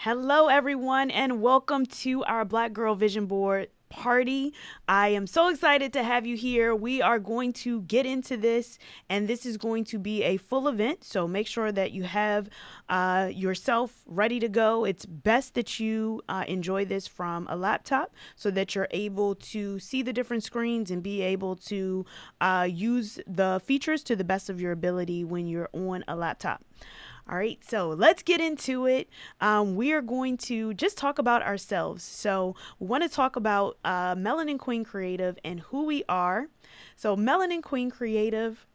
Hello, everyone, and welcome to our Black Girl Vision Board party. I am so excited to have you here. We are going to get into this, and this is going to be a full event. So make sure that you have yourself ready to go. It's best that you enjoy this from a laptop so that you're able to see the different screens and be able to use the features to the best of your ability when you're on a laptop. All right, so let's get into it. We are going to just talk about ourselves. So, we want to talk about Melanin Queen Creative and who we are. So, Melanin Queen Creative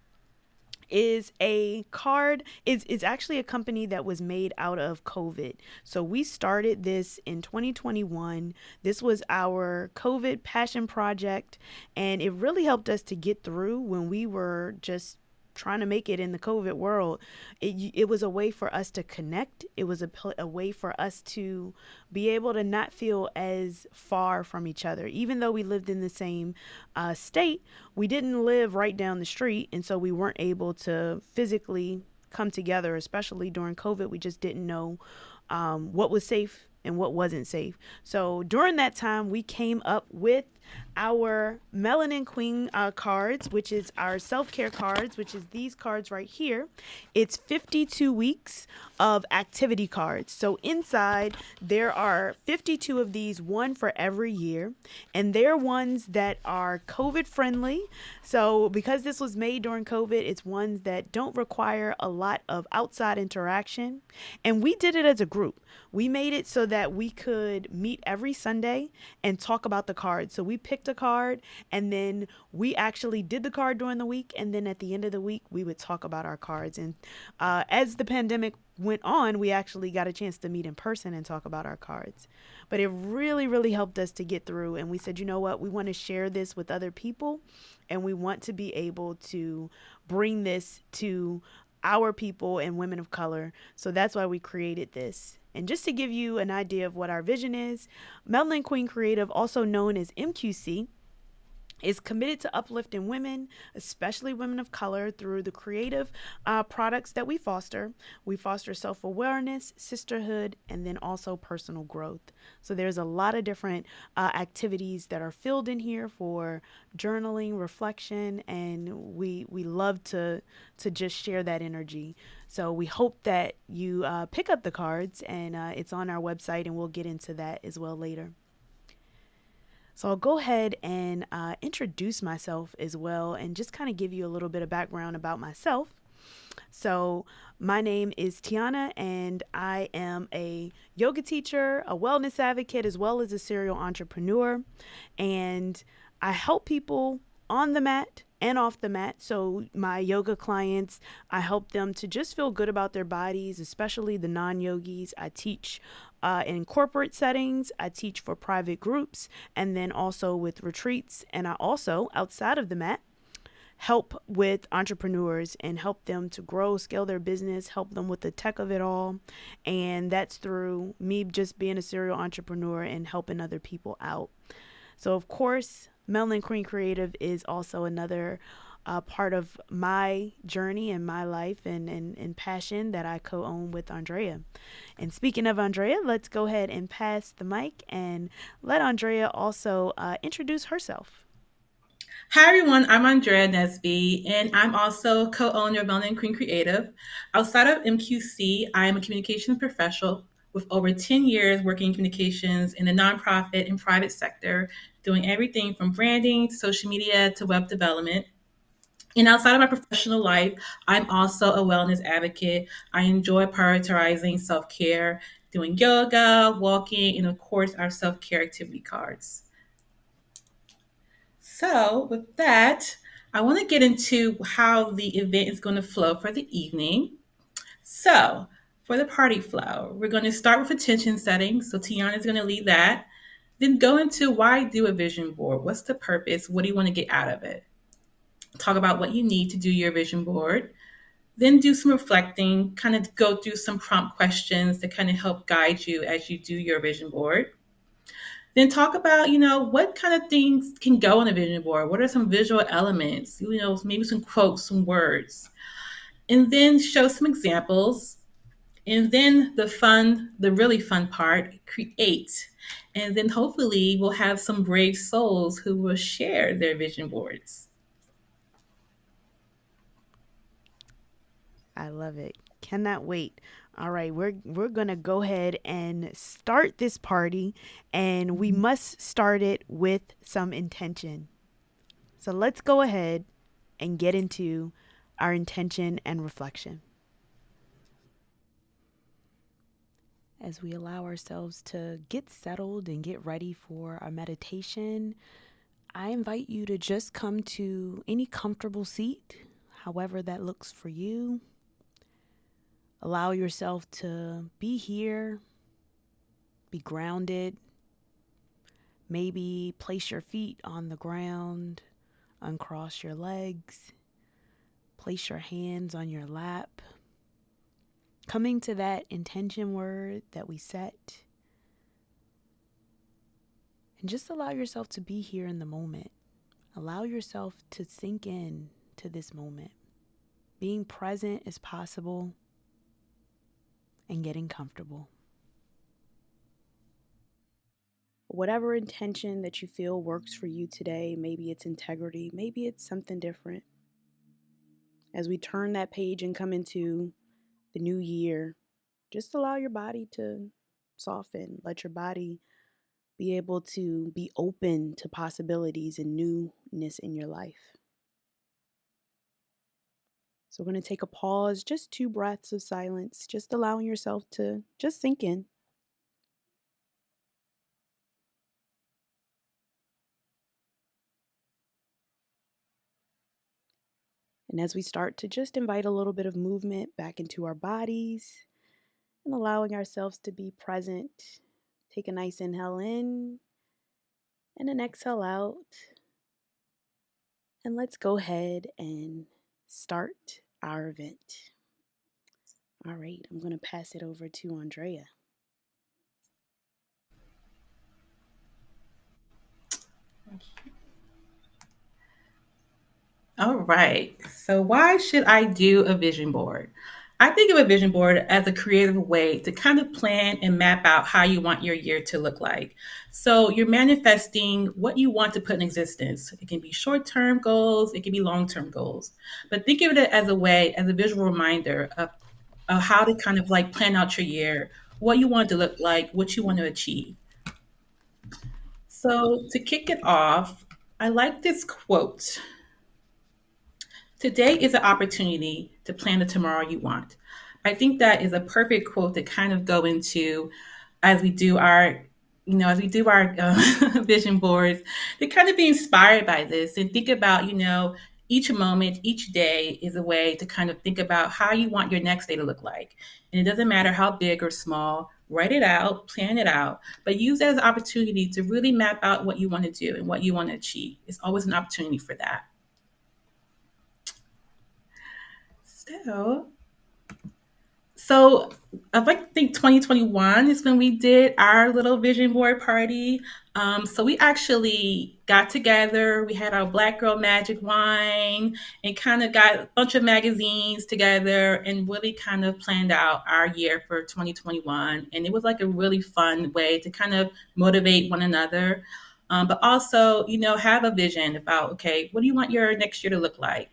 is a card is actually a company that was made out of COVID. So we started this in 2021. This was our COVID passion project, and it really helped us to get through when we were just trying to make it in the COVID world. It was a way for us to connect. It was a way for us to be able to not feel as far from each other. Even though we lived in the same state, we didn't live right down the street. And so we weren't able to physically come together, especially during COVID. We just didn't know what was safe and what wasn't safe. So during that time, we came up with our Melanin Queen cards, which is our self-care cards, which is these cards right here. It's 52 weeks of activity cards. So inside there are 52 of these, one for every year, and they're ones that are COVID friendly. So because this was made during COVID, it's ones that don't require a lot of outside interaction. And we did it as a group. We made it so that we could meet every Sunday and talk about the cards. So we picked a card, and then we actually did the card during the week, and then at the end of the week we would talk about our cards. And as the pandemic went on, we actually got a chance to meet in person and talk about our cards. But it really helped us to get through, and we said, you know what, we want to share this with other people, and we want to be able to bring this to our people and women of color. So that's why we created this. And just to give you an idea of what our vision is, Melanin Queen Creative, also known as MQC, is committed to uplifting women, especially women of color, through the creative products that we foster. We foster self-awareness, sisterhood, and then also personal growth. So there's a lot of different activities that are filled in here for journaling, reflection, and we love to just share that energy. So we hope that you pick up the cards, and it's on our website, and we'll get into that as well later. So I'll go ahead and introduce myself as well and just kind of give you a little bit of background about myself. So my name is Tianna, and I am a yoga teacher, a wellness advocate, as well as a serial entrepreneur. And I help people on the mat and off the mat. So my yoga clients, I help them to just feel good about their bodies, especially the non-yogis. I teach in corporate settings, I teach for private groups, and then also with retreats. And I also, outside of the mat, help with entrepreneurs and help them to grow, scale their business, help them with the tech of it all. And that's through me just being a serial entrepreneur and helping other people out. So of course, Melanin Queen Creative is also another part of my journey and my life and passion that I co-own with Andrea. And speaking of Andrea, let's go ahead and pass the mic and let Andrea also introduce herself. Hi everyone, I'm Andrea Nesby, and I'm also co-owner of Melanin Queen Creative. Outside of MQC, I am a communications professional with over 10 years working in communications in the nonprofit and private sector, doing everything from branding to social media to web development. And outside of my professional life, I'm also a wellness advocate. I enjoy prioritizing self-care, doing yoga, walking, and of course, our self-care activity cards. So, with that, I want to get into how the event is going to flow for the evening. So, for the party flow, we're going to start with attention setting. So, Tiana is going to lead that. Then go into why do a vision board? What's the purpose? What do you want to get out of it? Talk about what you need to do your vision board. Then do some reflecting, kind of go through some prompt questions to kind of help guide you as you do your vision board. Then talk about, what kind of things can go on a vision board? What are some visual elements? Maybe some quotes, some words. And then show some examples. And then the really fun part, create. And then hopefully we'll have some brave souls who will share their vision boards. I love it. Cannot wait. All right, we're going to go ahead and start this party, and we must start it with some intention. So let's go ahead and get into our intention and reflection. As we allow ourselves to get settled and get ready for our meditation, I invite you to just come to any comfortable seat, however that looks for you. Allow yourself to be here, be grounded. Maybe place your feet on the ground, uncross your legs, place your hands on your lap. Coming to that intention word that we set, and just allow yourself to be here in the moment. Allow yourself to sink in to this moment. Being present as possible and getting comfortable. Whatever intention that you feel works for you today, maybe it's integrity, maybe it's something different. As we turn that page and come into the new year, just allow your body to soften. Let your body be able to be open to possibilities and newness in your life. So we're going to take a pause, just 2 breaths of silence, just allowing yourself to just sink in. And as we start to just invite a little bit of movement back into our bodies and allowing ourselves to be present, take a nice inhale in and an exhale out. And let's go ahead and start our event. All right, I'm going to pass it over to Andrea. All right. So, why should I do a vision board? I think of a vision board as a creative way to kind of plan and map out how you want your year to look like. So, you're manifesting what you want to put in existence. It can be short term goals, it can be long term goals. But think of it as a way, as a visual reminder of how to kind of like plan out your year, what you want it to look like, what you want to achieve. So, to kick it off, I like this quote. Today is an opportunity to plan the tomorrow you want. I think that is a perfect quote to kind of go into as we do our, vision boards, to kind of be inspired by this and think about, each moment, each day is a way to kind of think about how you want your next day to look like. And it doesn't matter how big or small, write it out, plan it out, but use that as an opportunity to really map out what you want to do and what you want to achieve. It's always an opportunity for that. So, So I like think 2021 is when we did our little vision board party. So we actually got together. We had our Black Girl Magic wine and kind of got a bunch of magazines together and really kind of planned out our year for 2021. And it was like a really fun way to kind of motivate one another. But also, have a vision about, okay, what do you want your next year to look like?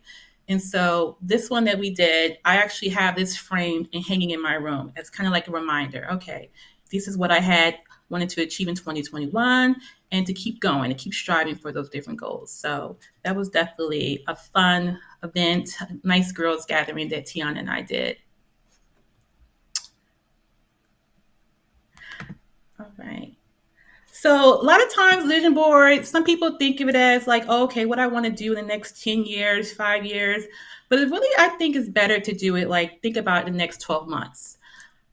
And so this one that we did, I actually have this framed and hanging in my room. It's kind of like a reminder. Okay, this is what I had wanted to achieve in 2021 and to keep going and keep striving for those different goals. So that was definitely a fun event, nice girls gathering that Tianna and I did. All right. So a lot of times vision board, some people think of it as like, oh, okay, what I want to do in the next 10 years, 5 years. But it really, I think it's better to do it like think about the next 12 months.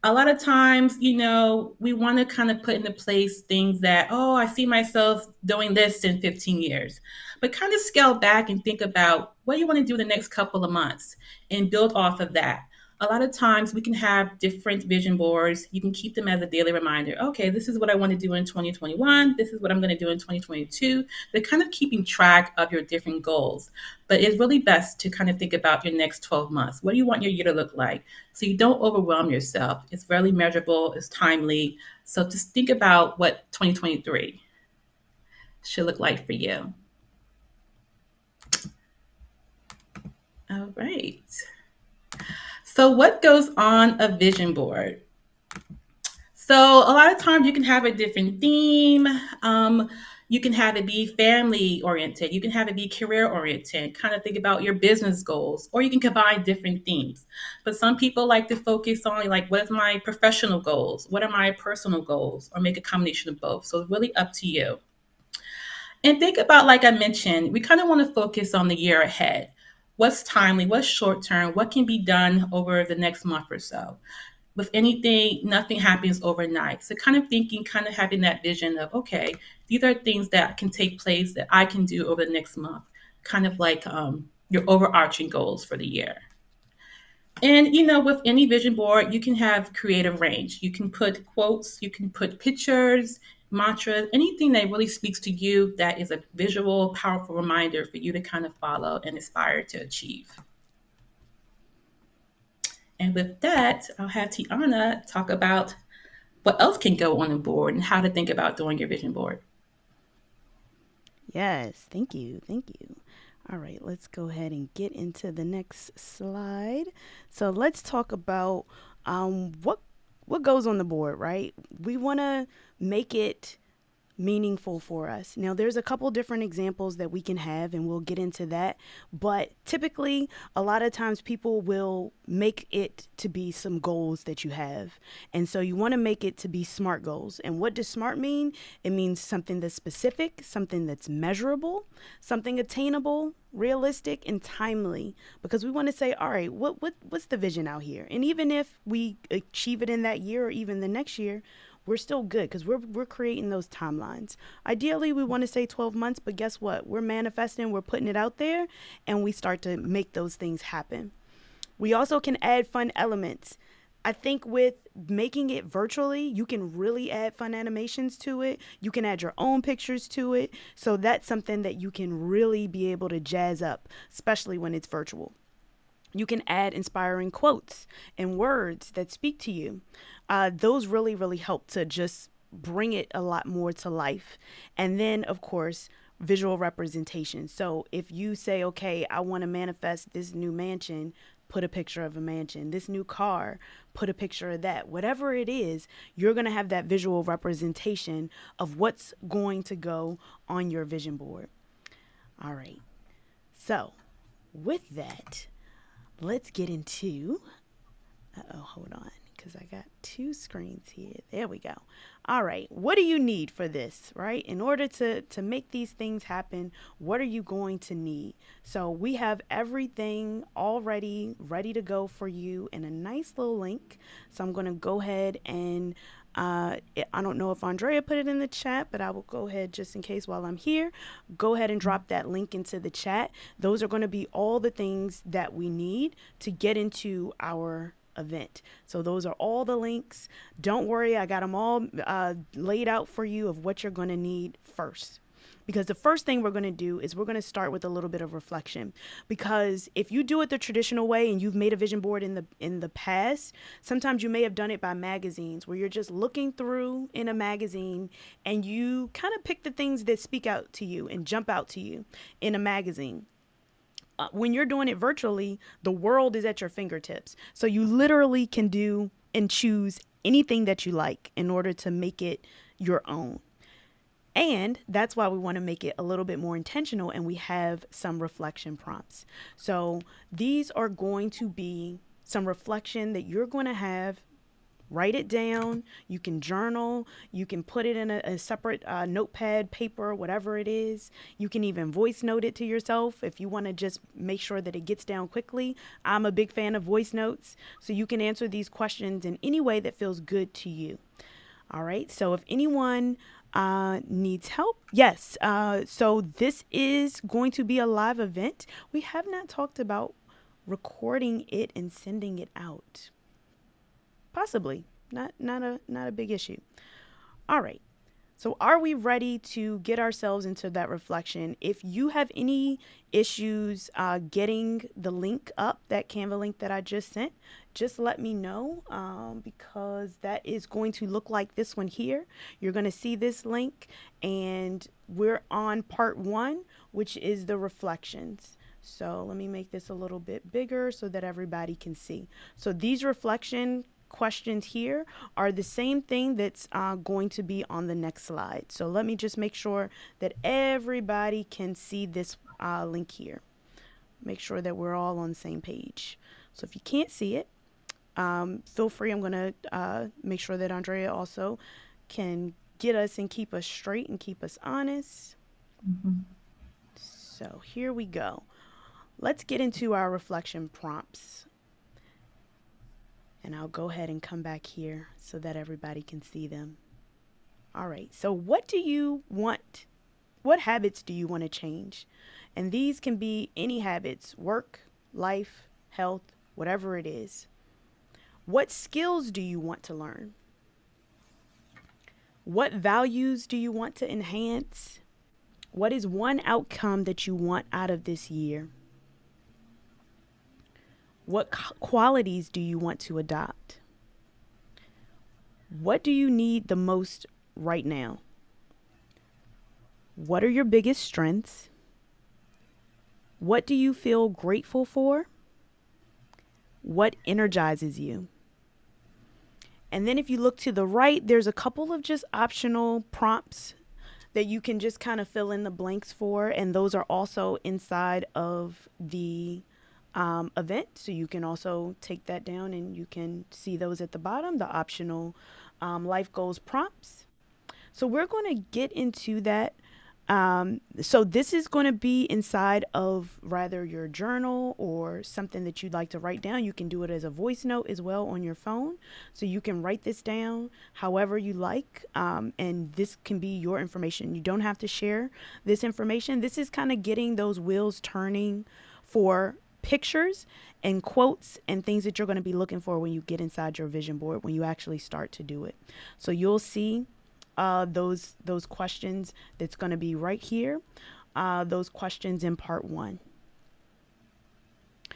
A lot of times, we want to kind of put into place things that, oh, I see myself doing this in 15 years. But kind of scale back and think about what you want to do the next couple of months and build off of that. A lot of times we can have different vision boards. You can keep them as a daily reminder. Okay, this is what I want to do in 2021. This is what I'm going to do in 2022. They're kind of keeping track of your different goals. But it's really best to kind of think about your next 12 months. What do you want your year to look like? So you don't overwhelm yourself. It's really measurable, it's timely. So just think about what 2023 should look like for you. All right. So, what goes on a vision board? So, a lot of times you can have a different theme. You can have it be family oriented. You can have it be career oriented. Kind of think about your business goals, or you can combine different themes. But some people like to focus on, like, what is my professional goals? What are my personal goals? Or make a combination of both. So, it's really up to you. And think about, like I mentioned, we kind of want to focus on the year ahead. What's timely? What's short term? What can be done over the next month or so? With anything, nothing happens overnight. So, kind of thinking, kind of having that vision of, okay, these are things that can take place that I can do over the next month, kind of like your overarching goals for the year. And with any vision board, you can have creative range. You can put quotes, you can put pictures, mantras, anything that really speaks to you that is a visual, powerful reminder for you to kind of follow and aspire to achieve. And with that, I'll have Tiana talk about what else can go on a board and how to think about doing your vision board. Yes, thank you. Thank you. All right, let's go ahead and get into the next slide. So let's talk about what goes on the board, right? We want to make it meaningful for us. Now, there's a couple different examples that we can have, and we'll get into that. But typically, a lot of times people will make it to be some goals that you have. And so you want to make it to be SMART goals. And what does SMART mean? It means something that's specific, something that's measurable, something attainable, realistic, and timely, because we want to say, all right, what's the vision out here? And even if we achieve it in that year or even the next year, we're still good because we're creating those timelines. Ideally, we want to say 12 months, but guess what? We're manifesting, we're putting it out there, and we start to make those things happen. We also can add fun elements. I think with making it virtually, you can really add fun animations to it. You can add your own pictures to it. So that's something that you can really be able to jazz up, especially when it's virtual. You can add inspiring quotes and words that speak to you. Those really, really help to just bring it a lot more to life. And then, of course, visual representation. So if you say, okay, I want to manifest this new mansion, put a picture of a mansion, this new car, put a picture of that. Whatever it is, you're going to have that visual representation of what's going to go on your vision board. All right. So, with that, let's get into. Hold on, because I got two screens here. There we go. All right, what do you need for this, right? In order to make these things happen, what are you going to need? So we have everything already ready to go for you in a nice little link. So I'm going to go ahead and I don't know if Andrea put it in the chat, but I will go ahead just in case while I'm here. Go ahead and drop that link into the chat. Those are going to be all the things that we need to get into our event. So those are all the links. Don't worry, I got them all laid out for you of what you're going to need first. Because the first thing we're going to do is we're going to start with a little bit of reflection. Because if you do it the traditional way and you've made a vision board in the past, sometimes you may have done it by magazines where you're just looking through in a magazine and you kind of pick the things that speak out to you and jump out to you in a magazine. When you're doing it virtually, the world is at your fingertips. So you literally can do and choose anything that you like in order to make it your own. And that's why we want to make it a little bit more intentional, and we have some reflection prompts. So these are going to be some reflection that you're going to have. Write it down. You can journal. You can put it in a separate notepad, paper, whatever it is. You can even voice note it to yourself if you want to just make sure that it gets down quickly. I'm a big fan of voice notes, so you can answer these questions in any way that feels good to you. All right. So if anyone needs help, yes. So this is going to be a live event. We have not talked about recording it and sending it out? Possibly. Not a big issue. All right. So, are we ready to get ourselves into that reflection? If you have any issues getting the link up, that Canva link that I just sent, just let me know because that is going to look like this one here. You're going to see this link, and we're on part one, which is the reflections. So, let me make this a little bit bigger so that everybody can see. So, these reflection questions here are the same thing that's going to be on the next slide. So let me just make sure that everybody can see this link here. Make sure that we're all on the same page. So if you can't see it, feel free. I'm going to make sure that Andrea also can get us and keep us straight and keep us honest. Mhm. So here we go. Let's get into our reflection prompts. And I'll go ahead and come back here so that everybody can see them. All right. So, what do you want? What habits do you want to change? And these can be any habits: work, life, health, whatever it is. What skills do you want to learn? What values do you want to enhance? What is one outcome that you want out of this year? What qualities do you want to adopt? What do you need the most right now? What are your biggest strengths? What do you feel grateful for? What energizes you? And then if you look to the right, there's a couple of just optional prompts that you can just kind of fill in the blanks for. And those are also inside of the event. So you can also take that down and you can see those at the bottom, the optional life goals prompts. So we're going to get into that. So this is going to be inside of rather your journal or something that you'd like to write down. You can do it as a voice note as well on your phone. So you can write this down however you like. And this can be your information. You don't have to share this information. This is kind of getting those wheels turning for pictures and quotes and things that you're going to be looking for when you get inside your vision board, when you actually start to do it. So you'll see those questions that's going to be right here. Those questions in part one.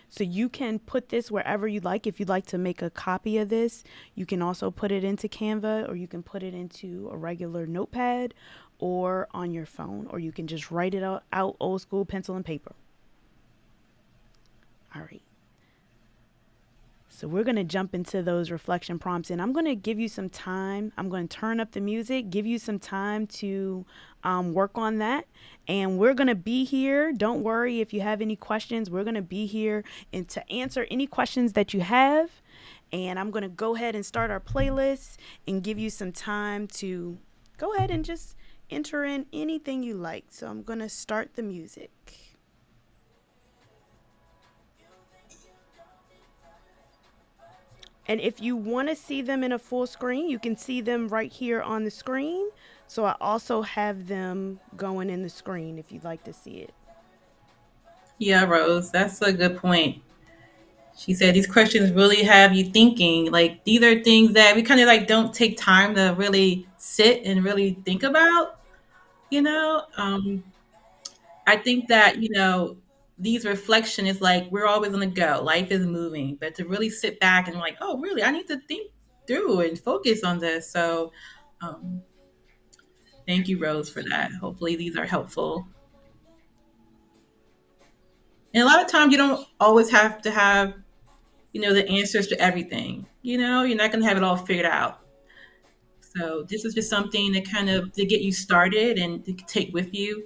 So you can put this wherever you like. If you'd like to make a copy of this, you can also put it into Canva, or you can put it into a regular notepad or on your phone, or you can just write it out old school pencil and paper. All right. So we're going to jump into those reflection prompts, and I'm going to give you some time. I'm going to turn up the music, give you some time to work on that. And we're going to be here. Don't worry if you have any questions. We're going to be here and to answer any questions that you have. And I'm going to go ahead and start our playlist and give you some time to go ahead and just enter in anything you like. So I'm going to start the music. And if you want to see them in a full screen, you can see them right here on the screen. So I also have them going in the screen if you'd like to see it. Yeah, Rose, that's a good point. She said these questions really have you thinking. Like these are things that we kind of like don't take time to really sit and really think about. You know, I think that these reflection is like we're always on the go. Life is moving, but to really sit back and like, oh, really, I need to think through and focus on this. So, um, thank you, Rose, for that. Hopefully, these are helpful. And a lot of times, you don't always have to have the answers to everything. You're not going to have it all figured out. So this is just something to kind of to get you started and to take with you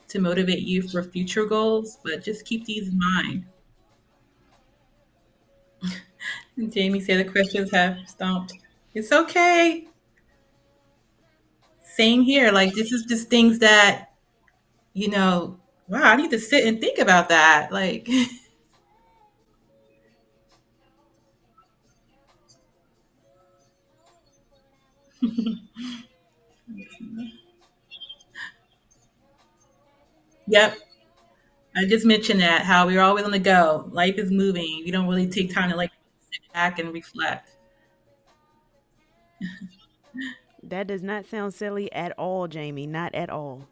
to motivate you for future goals. But just keep these in mind. And Jamie said the questions have stomped. It's okay. Same here. Like this is just things that you know. Wow, I need to sit and think about that. Like, yep, I just mentioned that how we're always on the go. Life is moving. We don't really take time to like sit back and reflect. That does not sound silly at all, Jamie. Not at all.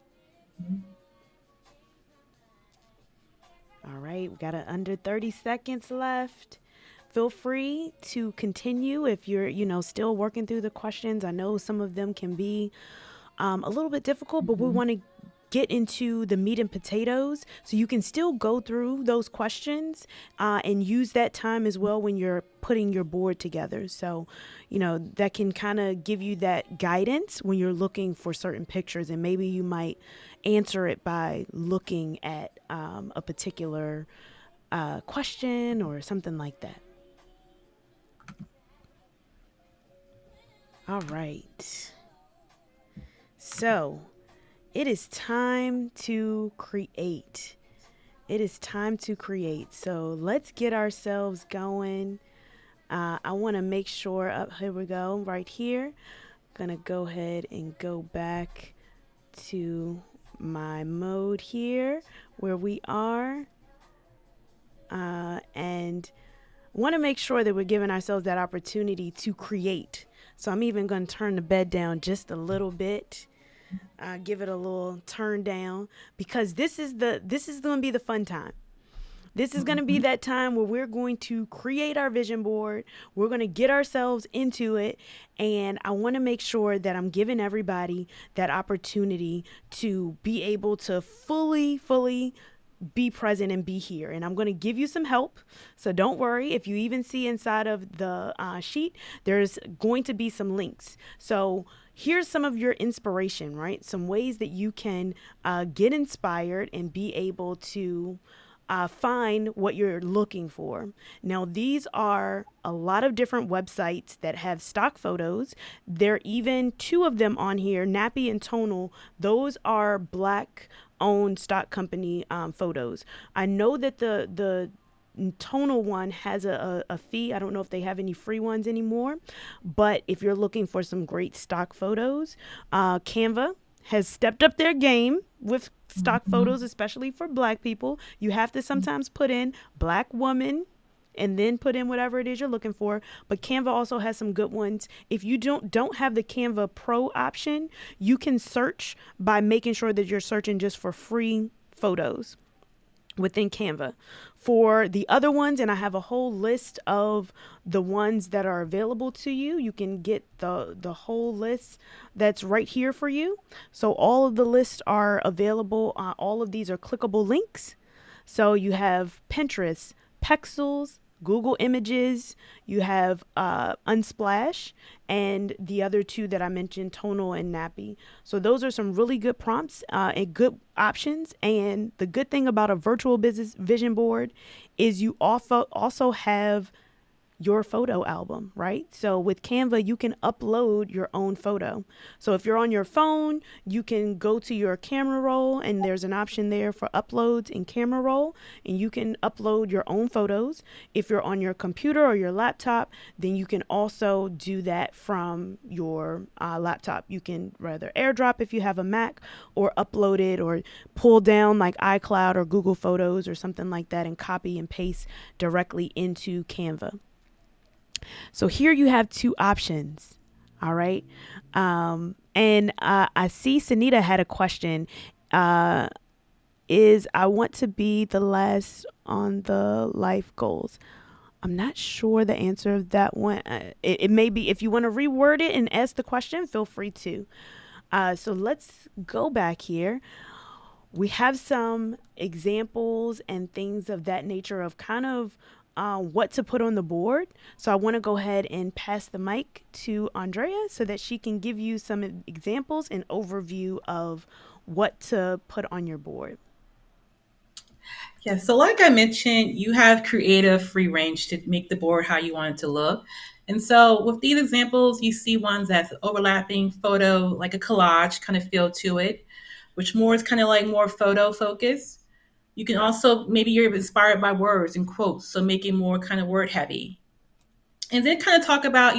All right, we got under 30 seconds left. Feel free to continue if you're, still working through the questions. I know some of them can be a little bit difficult, but we Mhm. want to get into the meat and potatoes so you can still go through those questions and use that time as well when you're putting your board together. So, that can kind of give you that guidance when you're looking for certain pictures, and maybe you might answer it by looking at a particular question or something like that. All right. So, it is time to create. It is time to create. So let's get ourselves going. I want to make sure, up here we go, right here. Gonna go ahead and go back to my mode here where we are. And want to make sure that we're giving ourselves that opportunity to create. So I'm even going to turn the bed down just a little bit, give it a little turn down, because this is going to be the fun time. This is going to be Mhm. that time where we're going to create our vision board. We're going to get ourselves into it. And I want to make sure that I'm giving everybody that opportunity to be able to fully be present and be here. And I'm going to give you some help. So don't worry. If you even see inside of the sheet, there's going to be some links. So here's some of your inspiration, right? Some ways that you can get inspired and be able to find what you're looking for. Now, these are a lot of different websites that have stock photos. There are even two of them on here, Nappy and Tonal. Those are black owned stock company photos. I know that the tonal one has a fee. I don't know if they have any free ones anymore, but if you're looking for some great stock photos, Canva has stepped up their game with stock photos, Mhm. especially for black people. You have to sometimes put in black woman and then put in whatever it is you're looking for. But Canva also has some good ones. If you don't have the Canva Pro option, you can search by making sure that you're searching just for free photos within Canva. For the other ones, and I have a whole list of the ones that are available to you. You can get the whole list that's right here for you. So all of the lists are available. All of these are clickable links. So you have Pinterest, Pexels, Google Images, you have Unsplash, and the other two that I mentioned, Tonal and Nappy. So those are some really good prompts and good options. And the good thing about a virtual business vision board is you also have your photo album, right? So with Canva, you can upload your own photo. So if you're on your phone, you can go to your camera roll, and there's an option there for uploads in camera roll, and you can upload your own photos. If you're on your computer or your laptop, then you can also do that from your laptop. You can rather airdrop if you have a Mac, or upload it or pull down like iCloud or Google Photos or something like that and copy and paste directly into Canva. So here you have two options. All right. And I see Sunita had a question. Uh, is I want to be the last on the life goals. I'm not sure the answer of that one. It may be, if you want to reword it and ask the question, feel free to. So let's go back here. We have some examples and things of that nature of kind of what to put on the board. So I want to go ahead and pass the mic to Andrea so that she can give you some examples and overview of what to put on your board. Yeah, so like I mentioned, you have creative free range to make the board how you want it to look. And so with these examples, you see ones that's overlapping photo, like a collage kind of feel to it, which more is kind of like more photo focused. You can also, maybe you're inspired by words and quotes, so making more kind of word heavy. And then kind of talk about,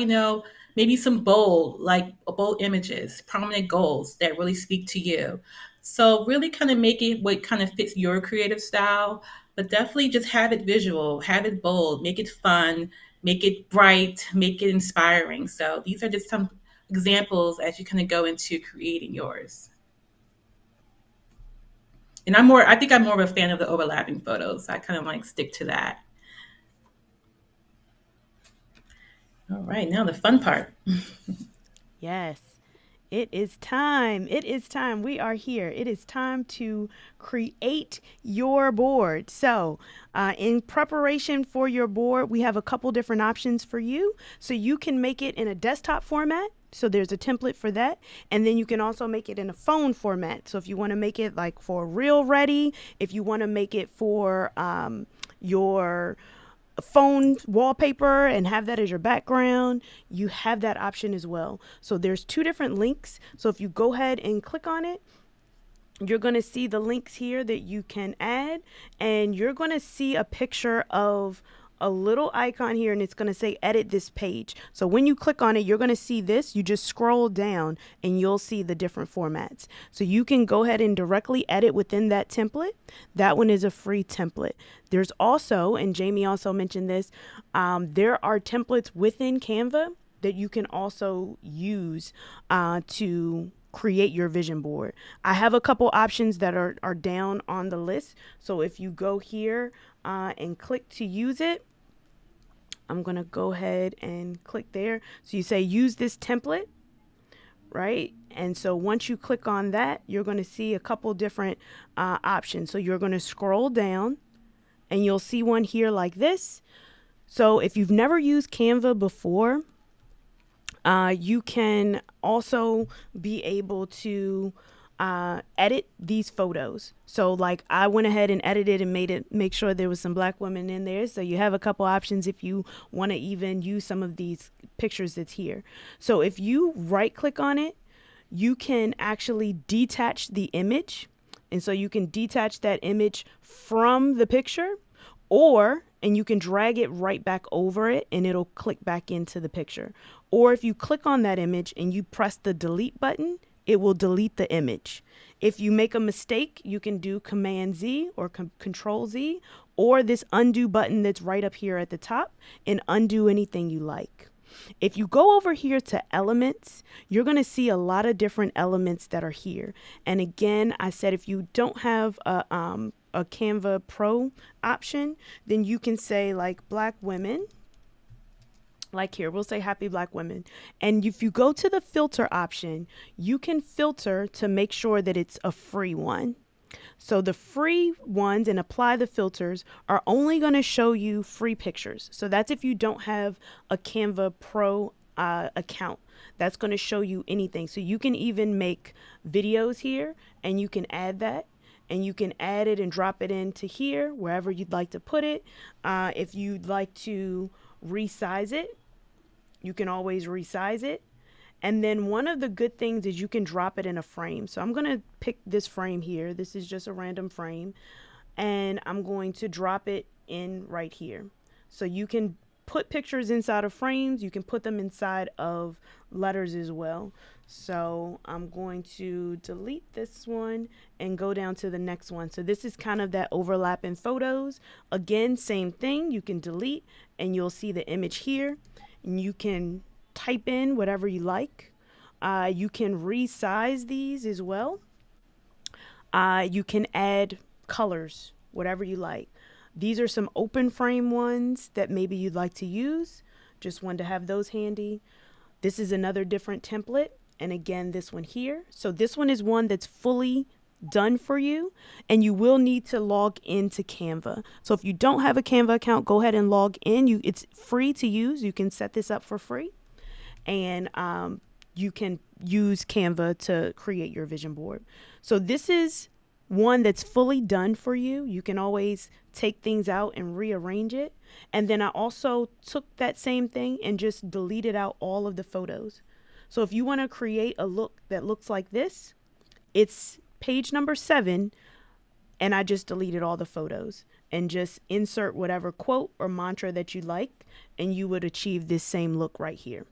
maybe some bold, like bold images, prominent goals that really speak to you. So really kind of make it what kind of fits your creative style, but definitely just have it visual, have it bold, make it fun, make it bright, make it inspiring. So these are just some examples as you kind of go into creating yours. And I think I'm more of a fan of the overlapping photos. I kind of like stick to that. All right, now the fun part. Yes. It is time. It is time. We are here. It is time to create your board. So, in preparation for your board, we have a couple different options for you. So, you can make it in a desktop format. So, there's a template for that. And then you can also make it in a phone format. So, if you want to make it like for real ready, if you want to make it for your phone wallpaper and have that as your background, you have that option as well. So there's two different links. So if you go ahead and click on it, you're going to see the links here that you can add, and you're going to see a picture of a little icon here, and it's going to say edit this page. So when you click on it, you're going to see this. You just scroll down and you'll see the different formats. So you can go ahead and directly edit within that template. That one is a free template. There's also, and Jamie also mentioned this, there are templates within Canva that you can also use to create your vision board. I have a couple options that are down on the list. So if you go here and click to use it, I'm going to go ahead and click there. So you say use this template, right? And so once you click on that, you're going to see a couple different options. So you're going to scroll down and you'll see one here like this. So if you've never used Canva before, you can also be able to edit these photos. So like I went ahead and edited and make sure there was some black women in there. So you have a couple options if you want to even use some of these pictures that's here. So if you right click on it, you can actually detach the image. And so you can detach that image from the picture, and you can drag it right back over it and it'll click back into the picture. Or if you click on that image and you press the delete button, it will delete the image. If you make a mistake, you can do Command Z or Control Z, or this undo button that's right up here at the top, and undo anything you like. If you go over here to elements, you're going to see a lot of different elements that are here. And again, I said if you don't have a Canva Pro option, then you can say like black women. Like here, we'll say happy black women. And if you go to the filter option, you can filter to make sure that it's a free one. So the free ones and apply the filters are only going to show you free pictures. So that's if you don't have a Canva Pro account. That's going to show you anything. So you can even make videos here and you can add that. And you can add it and drop it into here, wherever you'd like to put it. If you'd like to resize it, you can always resize it. And then one of the good things is you can drop it in a frame. So I'm going to pick this frame here. This is just a random frame. And I'm going to drop it in right here. So you can put pictures inside of frames. You can put them inside of letters as well. So I'm going to delete this one and go down to the next one. So this is kind of that overlap in photos. Again, same thing. You can delete and you'll see the image here. And you can type in whatever you like. You can resize these as well. You can add colors, whatever you like. These are some open frame ones that maybe you'd like to use. Just wanted to have those handy. This is another different template. And again, this one here. So this one is one that's fully done for you, and you will need to log into Canva. So if you don't have a Canva account, go ahead and log in. It's free to use. You can set this up for free, and you can use Canva to create your vision board. So this is one that's fully done for you. You can always take things out and rearrange it. And then I also took that same thing and just deleted out all of the photos. So if you want to create a look that looks like this, it's page number 7, and I just deleted all the photos and just insert whatever quote or mantra that you like, and you would achieve this same look right here.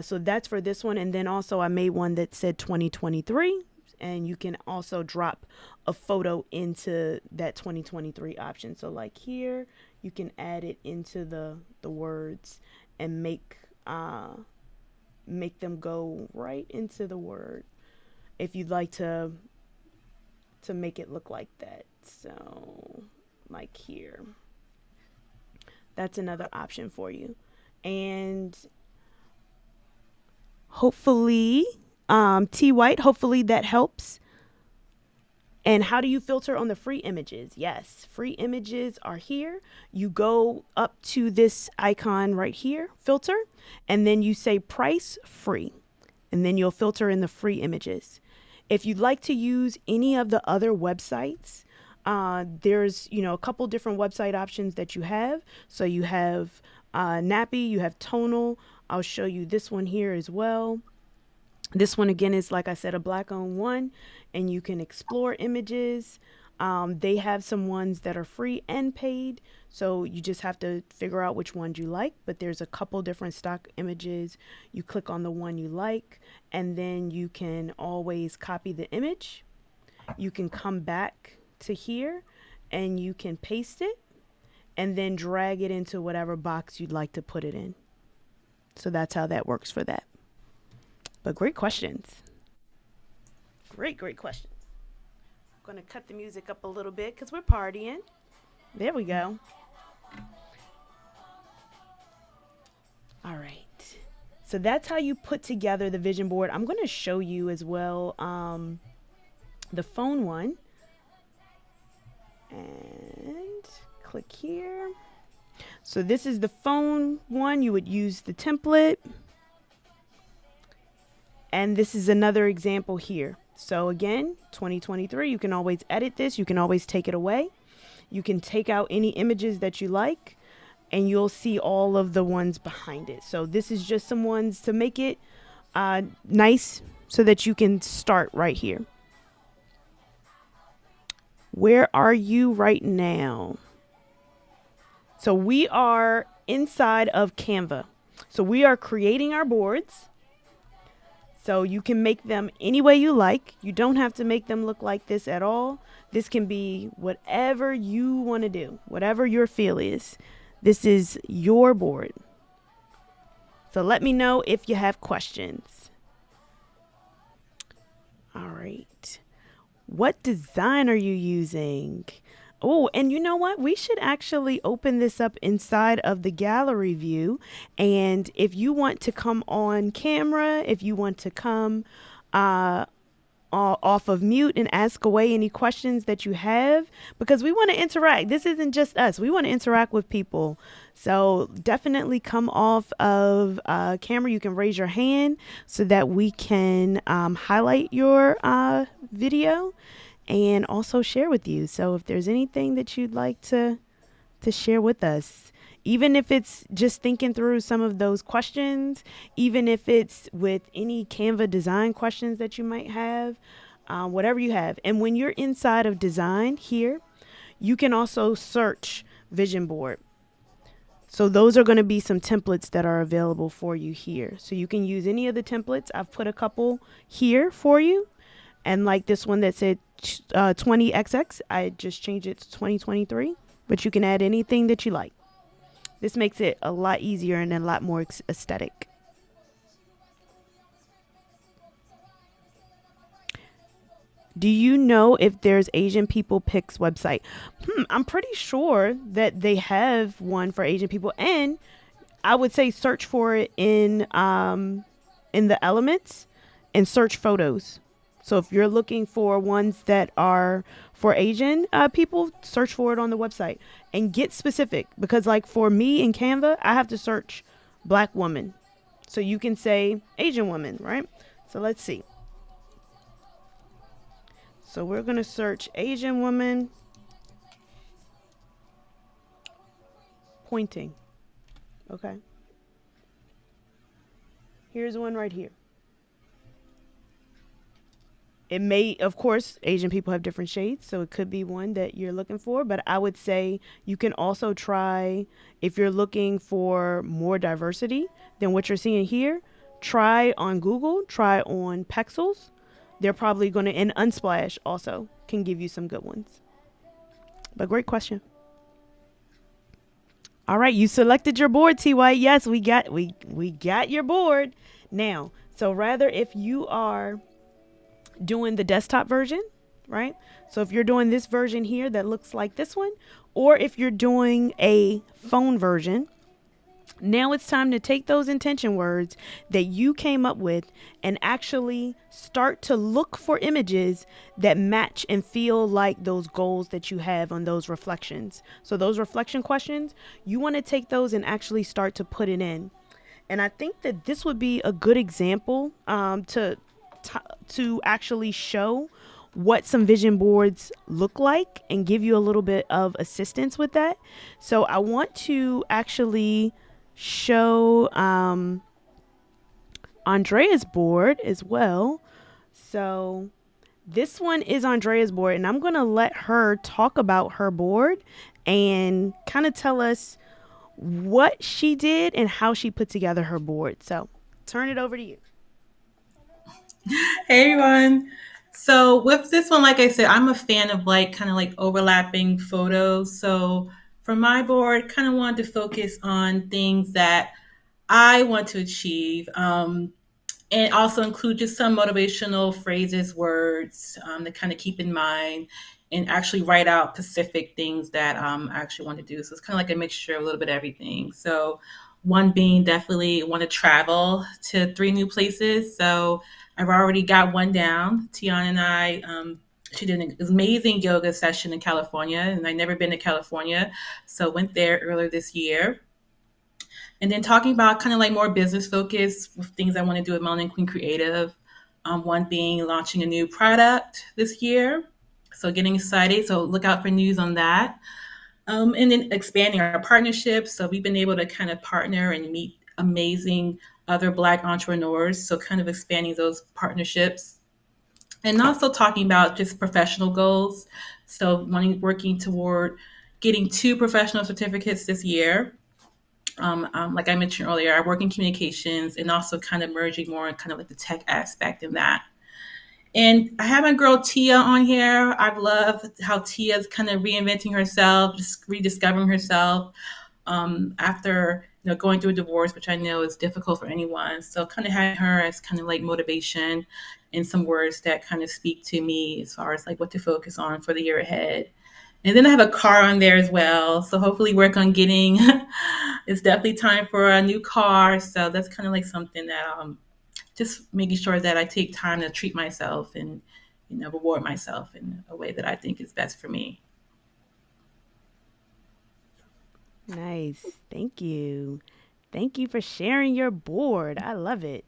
So that's for this one. And then also I made one that said 2023, and you can also drop a photo into that 2023 option. So like here, you can add it into the words and make them go right into the word if you'd like to make it look like that. So like here, that's another option for you. And hopefully, T White, hopefully that helps. And how do you filter on the free images? Yes, free images are here. You go up to this icon right here, filter, and then you say price free. And then you'll filter in the free images. If you'd like to use any of the other websites, there's a couple different website options that you have. So you have Nappy, you have Tonal. I'll show you this one here as well. This one again is, like I said, a black owned one, and you can explore images. They have some ones that are free and paid, so you just have to figure out which ones you like. But there's a couple different stock images. You click on the one you like, and then you can always copy the image. You can come back to here and you can paste it and then drag it into whatever box you'd like to put it in. So that's how that works for that. But great questions. Great questions. I'm going to cut the music up a little bit because we're partying. There we go. All right. So that's how you put together the vision board. I'm going to show you as well the phone one. And click here. So this is the phone one. You would use the template. And this is another example here. So again, 2023, you can always edit this. You can always take it away. You can take out any images that you like, and you'll see all of the ones behind it. So this is just some ones to make it nice so that you can start right here. Where are you right now? So we are inside of Canva. So we are creating our boards. So you can make them any way you like. You don't have to make them look like this at all. This can be whatever you want to do, whatever your feel is. This is your board. So let me know if you have questions. All right. What design are you using? Oh, and you know what? We should actually open this up inside of the gallery view. And if you want to come on camera, if you want to come off of mute and ask away any questions that you have, because we want to interact. This isn't just us. We want to interact with people. So definitely come off of camera. You can raise your hand so that we can highlight your video and also share with you. So if there's anything that you'd like to share with us, even if it's just thinking through some of those questions, even if it's with any Canva design questions that you might have, whatever you have. And when you're inside of design here, you can also search vision board. So those are going to be some templates that are available for you here. So you can use any of the templates. I've put a couple here for you. And like this one that said 20XX, I just changed it to 2023. But you can add anything that you like. This makes it a lot easier and a lot more aesthetic. Do you know if there's Asian People Pics website? I'm pretty sure that they have one for Asian people, and I would say search for it in the elements and search photos. So if you're looking for ones that are for Asian people, search for it on the website and get specific, because like for me in Canva, I have to search Black woman. So you can say Asian woman, right? So let's see. So we're going to search Asian woman pointing. Okay. Here's one right here. It may, of course, Asian people have different shades, so it could be one that you're looking for. But I would say you can also try, if you're looking for more diversity than what you're seeing here, try on Google, try on Pexels. They're probably going to, and Unsplash also can give you some good ones. But great question. All right, you selected your board, T White. Yes, we got your board. Now, so rather if you are doing the desktop version, right? So if you're doing this version here that looks like this one, or if you're doing a phone version, now it's time to take those intention words that you came up with and actually start to look for images that match and feel like those goals that you have on those reflections. So, those reflection questions, you want to take those and actually start to put it in. And I think that this would be a good example to actually show what some vision boards look like and give you a little bit of assistance with that. So I want to actually show Andrea's board as well. So this one is Andrea's board, and I'm going to let her talk about her board and kind of tell us what she did and how she put together her board. So turn it over to you. Hey everyone. So with this one, like I said, I'm a fan of like kind of like overlapping photos. So for my board, kind of wanted to focus on things that I want to achieve. And also include just some motivational phrases, words to kind of keep in mind, and actually write out specific things that I actually want to do. So it's kind of like a mixture of a little bit of everything. So one being definitely want to travel to 3 new places. So I've already got one down. Tiana and I, she did an amazing yoga session in California, and I've never been to California, so went there earlier this year. And then talking about kind of like more business focused with things I want to do with Melanin Queen Creative. One being launching a new product this year. So getting excited. So look out for news on that. And then expanding our partnerships. So we've been able to kind of partner and meet amazing other Black entrepreneurs. So kind of expanding those partnerships. And also talking about just professional goals. So working toward getting 2 professional certificates this year. Like I mentioned earlier, I work in communications and also kind of merging more in kind of like the tech aspect in that. And I have my girl Tia on here. I've loved how Tia's kind of reinventing herself, just rediscovering herself after going through a divorce, which I know is difficult for anyone. So kind of having her as kind of like motivation and some words that kind of speak to me as far as like what to focus on for the year ahead. And then I have a car on there as well. So hopefully work on getting, it's definitely time for a new car. So that's kind of like something that just making sure that I take time to treat myself and, reward myself in a way that I think is best for me. Nice. Thank you. Thank you for sharing your board. I love it.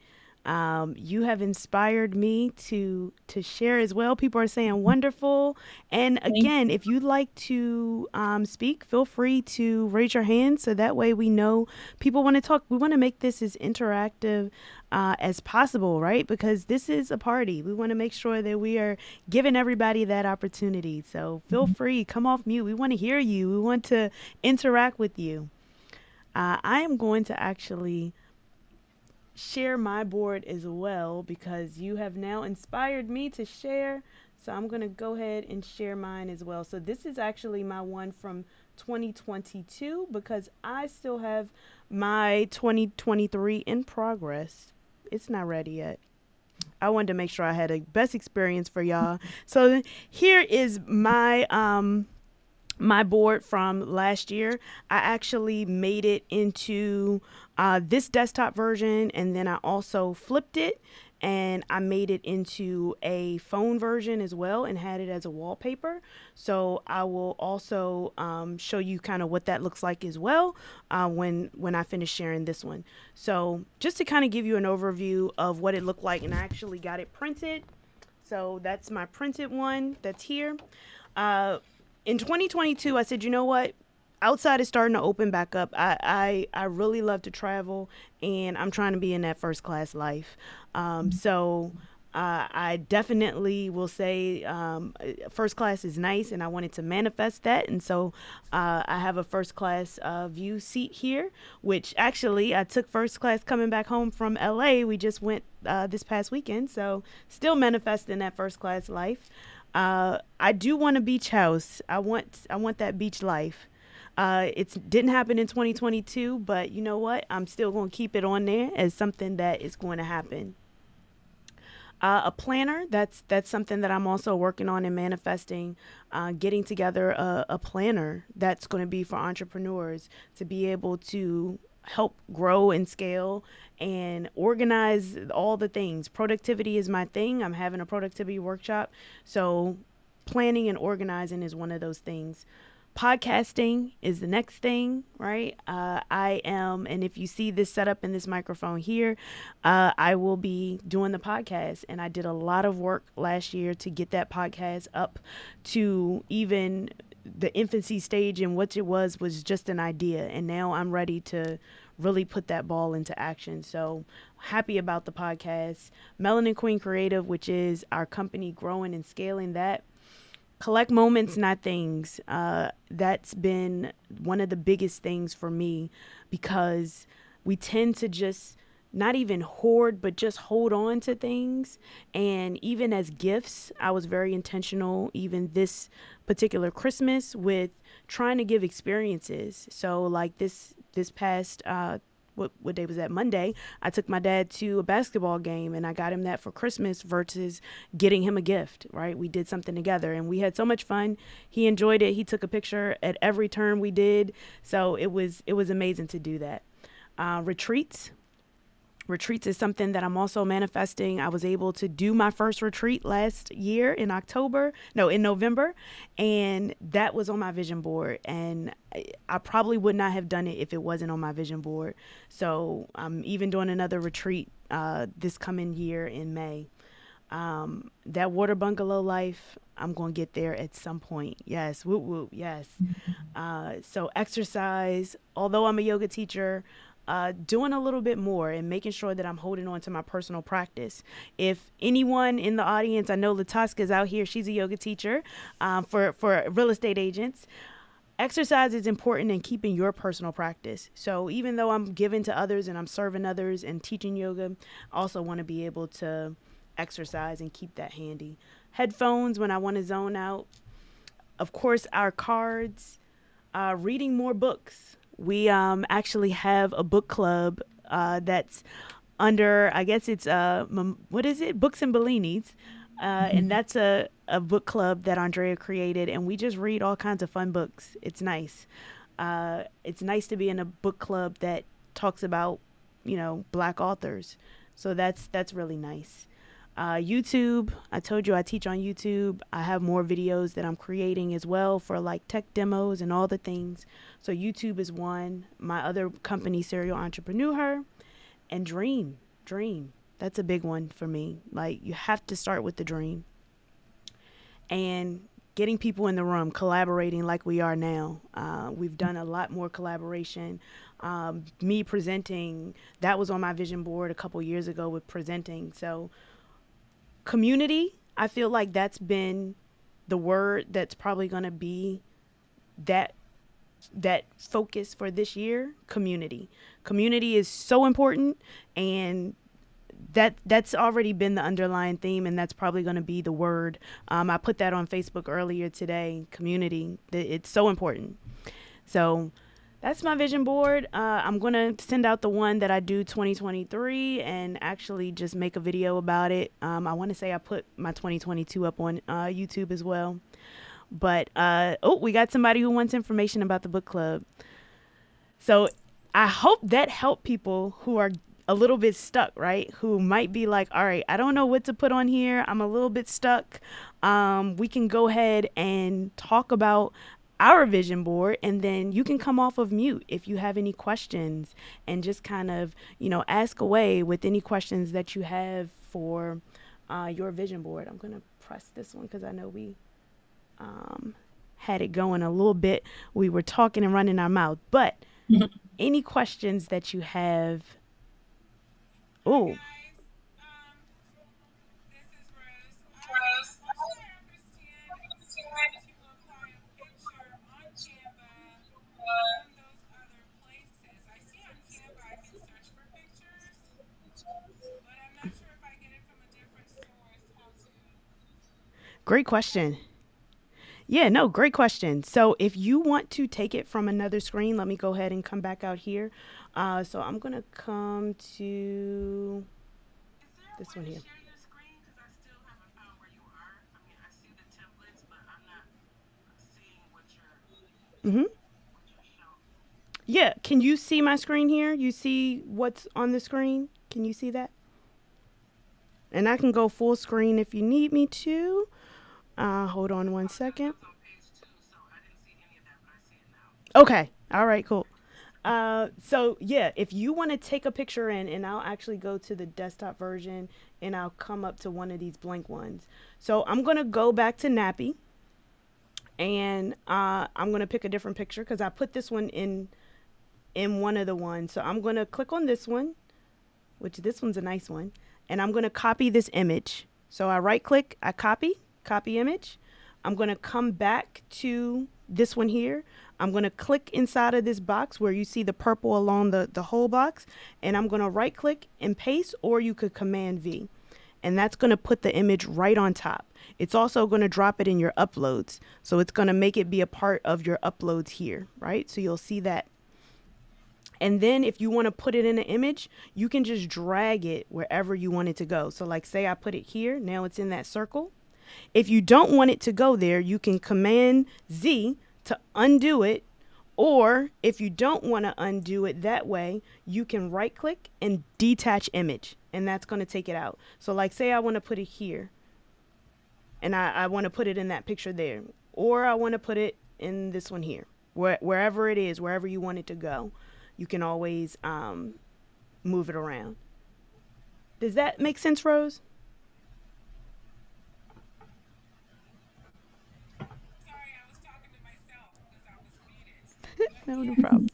You have inspired me to share as well. People are saying wonderful. And Thank again, if you'd like to speak, feel free to raise your hand so that way we know people want to talk. We want to make this as interactive as possible, right? Because this is a party. We want to make sure that we are giving everybody that opportunity. So feel free, come off mute. We want to hear you. We want to interact with you. I am going to actually share my board as well because you have now inspired me to share. So I'm going to go ahead and share mine as well. So this is actually my one from 2022 because I still have my 2023 in progress. It's not ready yet. I wanted to make sure I had a best experience for y'all. So here is my board from last year. I actually made it into this desktop version, and then I also flipped it and I made it into a phone version as well and had it as a wallpaper. So I will also show you kind of what that looks like as well when I finish sharing this one. So just to kind of give you an overview of what it looked like, and I actually got it printed. So that's my printed one that's here. Uh, in 2022, I said, you know what? Outside is starting to open back up. I really love to travel, and I'm trying to be in that first class life. So I definitely will say first class is nice, and I wanted to manifest that. And so I have a first class view seat here, which actually I took first class coming back home from LA. We just went this past weekend. So still manifesting that first class life. I do want a beach house. I want that beach life. It didn't happen in 2022, but you know what? I'm still going to keep it on there as something that is going to happen. A planner, that's something that I'm also working on and manifesting. Getting together a planner that's going to be for entrepreneurs to be able to help grow and scale and organize all the things. Productivity is my thing. I'm having a productivity workshop, so planning and organizing is one of those things. Podcasting is the next thing, right? I am, and if you see this setup in this microphone here, I will be doing the podcast. And I did a lot of work last year to get that podcast up to even the infancy stage. And what it was just an idea. And now I'm ready to really put that ball into action. So happy about the podcast. Melanin Queen Creative, which is our company growing and scaling that. Collect moments, not things. That's been one of the biggest things for me because we tend to just not even hoard, but just hold on to things. And even as gifts, I was very intentional, even this particular Christmas, with trying to give experiences. So, like this past what day was that? Monday. I took my dad to a basketball game and I got him that for Christmas versus getting him a gift, right? We did something together and we had so much fun. He enjoyed it. He took a picture at every turn we did. So it was amazing to do that. Retreats. Retreats is something that I'm also manifesting. I was able to do my first retreat last year in October, no, in November, and that was on my vision board. And I probably would not have done it if it wasn't on my vision board. So I'm even doing another retreat this coming year in May. That water bungalow life, I'm going to get there at some point. Yes, whoop whoop, yes. So exercise, although I'm a yoga teacher, doing a little bit more and making sure that I'm holding on to my personal practice. If anyone in the audience, I know Lataska's out here, she's a yoga teacher for real estate agents. Exercise is important in keeping your personal practice. So even though I'm giving to others and I'm serving others and teaching yoga, I also want to be able to exercise and keep that handy. Headphones when I want to zone out. Of course, our cards, reading more books. We actually have a book club that's under, I guess it's, what is it? Books and Bellinis. And that's a book club that Andrea created. And we just read all kinds of fun books. It's nice. It's nice to be in a book club that talks about, Black authors. So that's really nice. YouTube, I told you I teach on YouTube. I have more videos that I'm creating as well for like tech demos and all the things. So YouTube is one. My other company, Serial Entrepreneur, and Dream. That's a big one for me. Like you have to start with the dream and getting people in the room, collaborating like we are now. We've done a lot more collaboration. Me presenting, that was on my vision board a couple years ago with presenting. So community, I feel like that's been the word that's probably going to be that that focus for this year. Community is so important, and that's already been the underlying theme, and that's probably going to be the word. I put that on Facebook earlier today. Community, it's so important. So that's my vision board. I'm going to send out the one that I do 2023 and actually just make a video about it. I want to say I put my 2022 up on YouTube as well. But, we got somebody who wants information about the book club. So I hope that helped people who are a little bit stuck, right? Who might be like, all right, I don't know what to put on here. I'm a little bit stuck. We can go ahead and talk about our vision board, and then you can come off of mute if you have any questions and just kind of, ask away with any questions that you have for your vision board. I'm going to press this one because I know we had it going a little bit. We were talking and running our mouth, but any questions that you have. Oh, Great question. Yeah, no, great question. So if you want to take it from another screen, let me go ahead and come back out here. So I'm going to come to this one here. Hmm. Yeah, can you see my screen here? You see what's on the screen? Can you see that? And I can go full screen if you need me to. Hold on one second. Okay. All right, cool. So yeah, if you want to take a picture in, and I'll actually go to the desktop version and I'll come up to one of these blank ones. So I'm gonna go back to Nappy and I'm gonna pick a different picture because I put this one in one of the ones. So I'm gonna click on this one, which this one's a nice one, and I'm gonna copy this image. So I right click, I copy image. I'm gonna come back to this one here. I'm gonna click inside of this box where you see the purple along the whole box, and I'm gonna right click and paste, or you could command V. And that's gonna put the image right on top. It's also gonna drop it in your uploads. So it's gonna make it be a part of your uploads here, right? So you'll see that. And then if you want to put it in an image, you can just drag it wherever you want it to go. So like say I put it here, now it's in that circle. If you don't want it to go there, you can command Z to undo it. Or if you don't want to undo it that way, you can right click and detach image. And that's going to take it out. So like say I want to put it here and I want to put it in that picture there. Or I want to put it in this one here. Wherever it is, wherever you want it to go, you can always move it around. Does that make sense, Rose? No, no problem.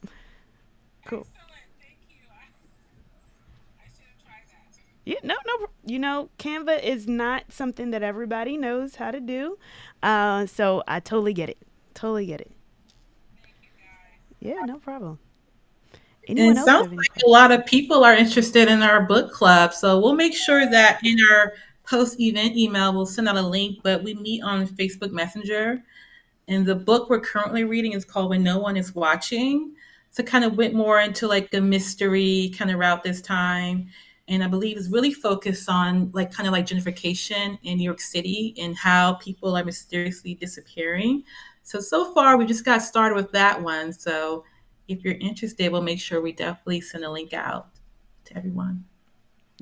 Cool. Yeah, no, no. Canva is not something that everybody knows how to do. So I totally get it. Totally get it. Yeah, no problem. And Anyone it else sounds have any like a questions? lot of people are interested in our book club. So we'll make sure that in our post event email, we'll send out a link, but we meet on Facebook Messenger. And the book we're currently reading is called When No One Is Watching. So kind of went more into like the mystery kind of route this time. And I believe it's really focused on like kind of like gentrification in New York City and how people are mysteriously disappearing. So far we just got started with that one. So if you're interested, we'll make sure we definitely send a link out to everyone.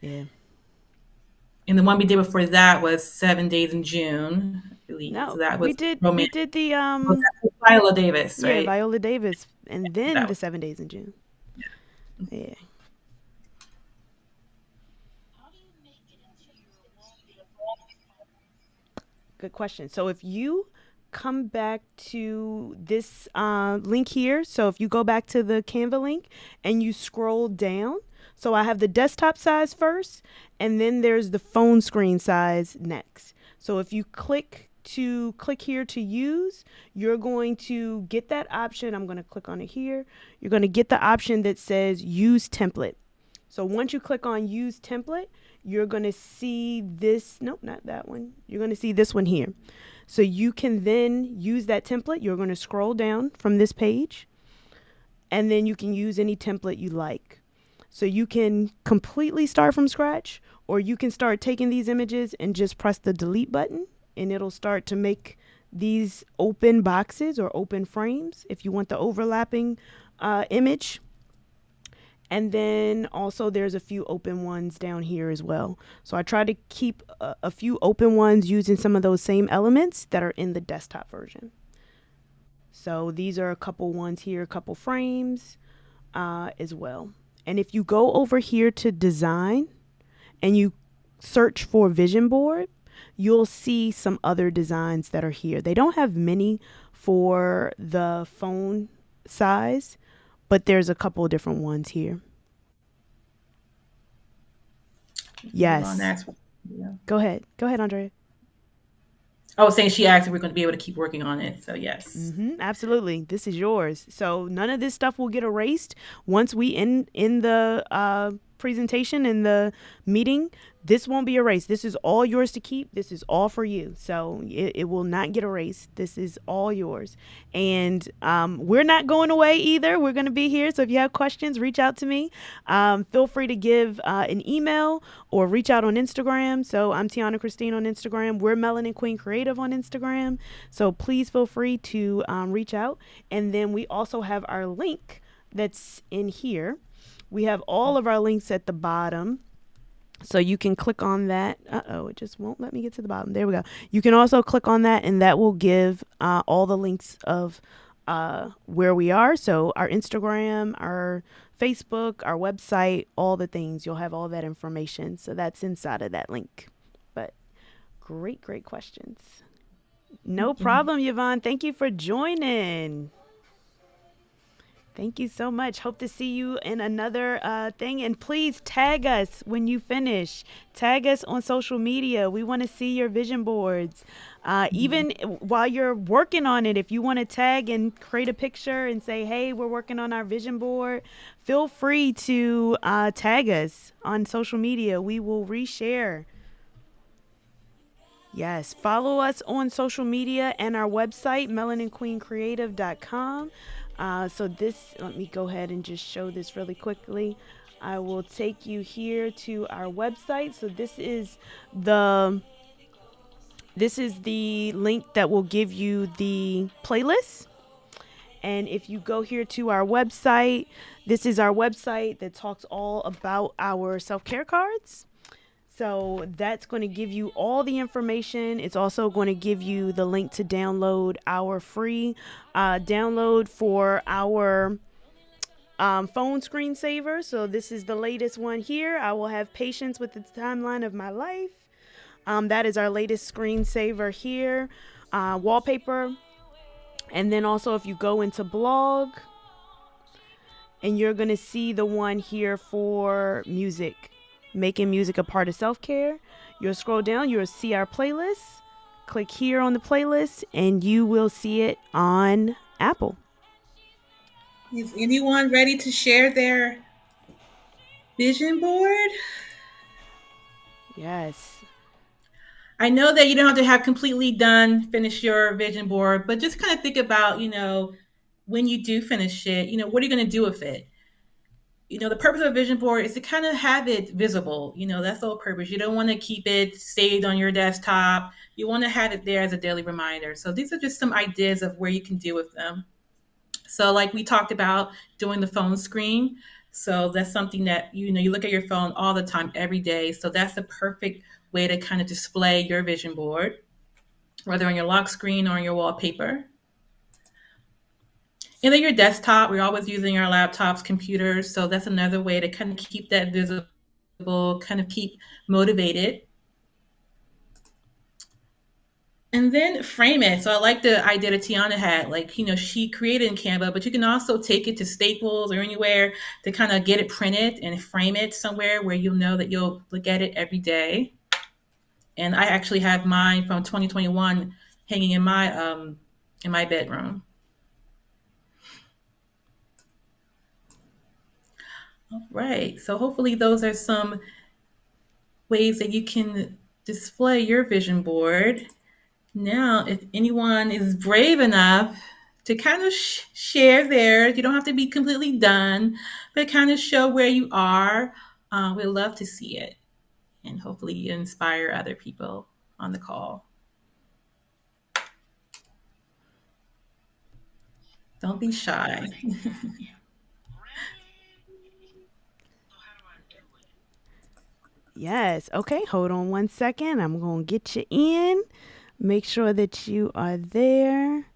Yeah. And the one we did before that was 7 Days in June, I believe. So No, that we was did we romantic. did the Oh, that's with Viola Davis, yeah, right? Viola Davis and then That the was 7 days in June. Yeah. Good question. So if you come back to this link here, so if you go back to the Canva link and you scroll down, so I have the desktop size first, and then there's the phone screen size next. So if you click here to use, you're going to get that option. I'm going to click on it here. You're going to get the option that says use template. So once you click on use template, you're going to see this. Nope, not that one. You're going to see this one here. So you can then use that template. You're going to scroll down from this page and then you can use any template you like. So you can completely start from scratch, or you can start taking these images and just press the delete button and it'll start to make these open boxes or open frames if you want the overlapping image. And then also there's a few open ones down here as well. So I try to keep a few open ones using some of those same elements that are in the desktop version. So these are a couple ones here, a couple frames as well. And if you go over here to design and you search for vision board, you'll see some other designs that are here. They don't have many for the phone size, but there's a couple of different ones here. hold on. Yes. That's yeah. Go ahead. Go ahead, Andrea. I was saying she asked if we're going to be able to keep working on it. So yes. Absolutely. This is yours. So none of this stuff will get erased once we in the presentation and the meeting, this won't be erased. This is all yours to keep. This is all for you. So it will not get erased. This is all yours. And we're not going away either. We're going to be here. So if you have questions, reach out to me. Feel free to give an email or reach out on Instagram. So I'm Tianna Christine on Instagram. We're Melanin Queen Creative on Instagram. So please feel free to reach out. And then we also have our link that's in here. We have all of our links at the bottom. So you can click on that. It just won't let me get to the bottom. There we go. You can also click on that, and that will give all the links of where we are. So our Instagram, our Facebook, our website, all the things. You'll have all that information. So that's inside of that link. But great questions. No problem, Yvonne. Thank you for joining. Thank you so much. Hope to see you in another thing. And please tag us when you finish. Tag us on social media. We want to see your vision boards. Even while you're working on it, if you want to tag and create a picture and say, hey, we're working on our vision board, feel free to tag us on social media. We will reshare. Yes, follow us on social media and our website, melaninqueencreative.com. So this, let me go ahead and just show this really quickly. I will take you here to our website. So this is the link that will give you the playlist. And if you go here to our website, this is our website that talks all about our self-care cards. So that's going to give you all the information. It's also going to give you the link to download our free download for our phone screensaver. So this is the latest one here. I will have patience with the timeline of my life. That is our latest screensaver here. Wallpaper. And then also if you go into blog, and you're going to see the one here for music, making music a part of self-care. You'll scroll down, you'll see our playlist. Click here on the playlist and you will see it on Apple. Is anyone ready to share their vision board? Yes. I know that you don't have to have completely done, finish your vision board, but just kind of think about, when you do finish it, what are you going to do with it? The purpose of a vision board is to kind of have it visible. That's the whole purpose. You don't want to keep it saved on your desktop. You want to have it there as a daily reminder. So these are just some ideas of where you can do with them. So like we talked about doing the phone screen. So that's something that, you look at your phone all the time, every day. So that's the perfect way to kind of display your vision board, whether on your lock screen or on your wallpaper. And then your desktop, we're always using our laptops, computers. So that's another way to kind of keep that visible, kind of keep motivated. And then frame it. So I like the idea that Tiana had, like, she created in Canva, but you can also take it to Staples or anywhere to kind of get it printed and frame it somewhere where you'll know that you'll look at it every day. And I actually have mine from 2021 hanging in my bedroom. All right. So hopefully those are some ways that you can display your vision board. Now, if anyone is brave enough to kind of share theirs, you don't have to be completely done, but kind of show where you are. We'd love to see it. And hopefully you inspire other people on the call. Don't be shy. Yes. Okay. Hold on one second. I'm going to get you in. Make sure that you are there.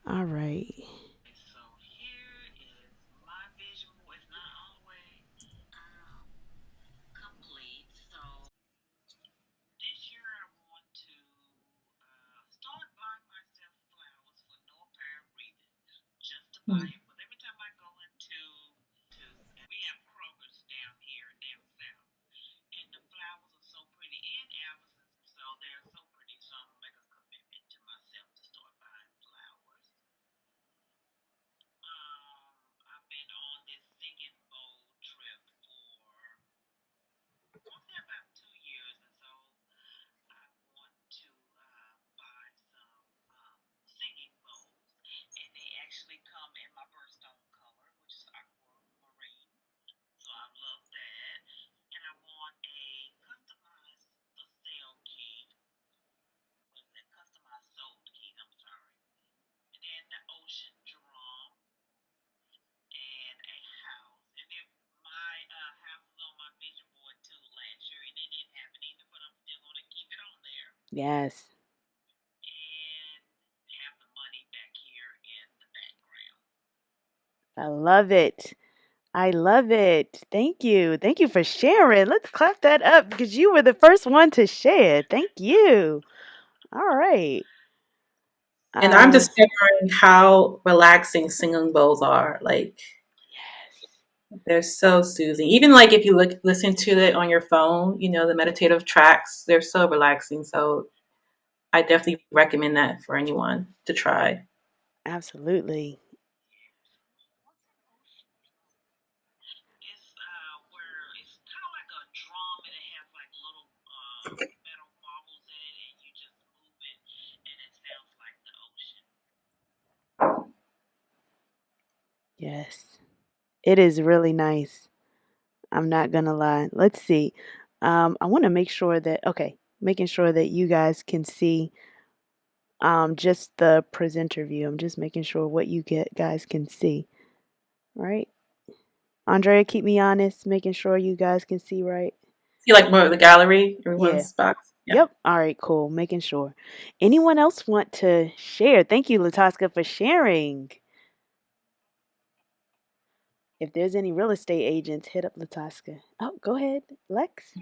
All right. Hmm. Yes. I love it. I love it. Thank you. Thank you for sharing. Let's clap that up because you were the first one to share. Thank you. All right. And I'm Uh discovering how relaxing singing bowls are. Like yes. they're so soothing. Even like if you listen to it on your phone, the meditative tracks, they're so relaxing. So I definitely recommend that for anyone to try. Absolutely. Yes. It is really nice. I'm not gonna lie. Let's see. I want to make sure that okay, making sure that you guys can see just the presenter view. I'm just making sure what you get guys can see. Right? Andrea, keep me honest, making sure you guys can see right. See like more of the gallery, Yeah. everyone's box. Yeah. Yep. All right, cool. Making sure. Anyone else want to share? Thank you, Lataska, for sharing. If there's any real estate agents, hit up Lataska. Oh, go ahead, Lex.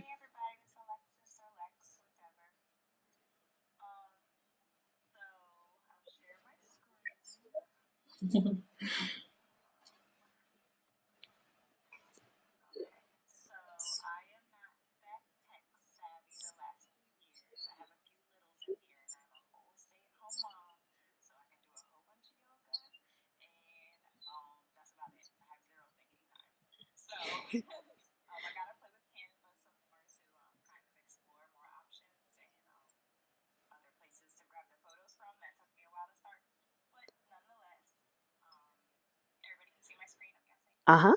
Uh huh.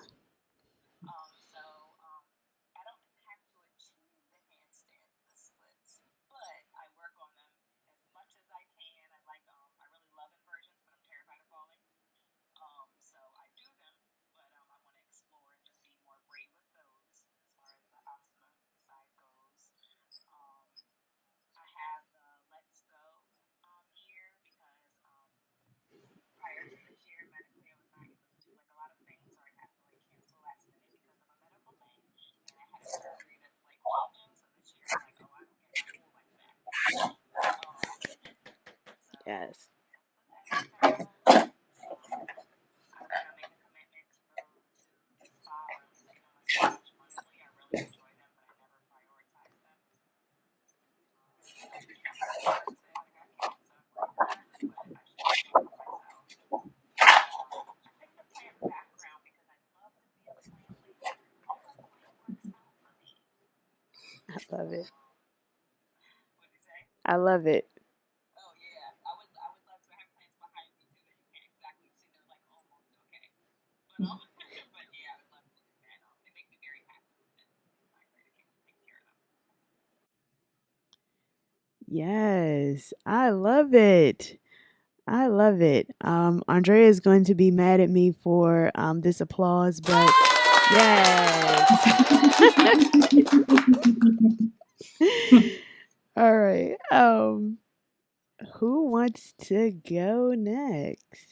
Yes. I love it. I love it. Yes. I love it. I love it. Andrea is going to be mad at me for this applause, but yes. All right. Who wants to go next?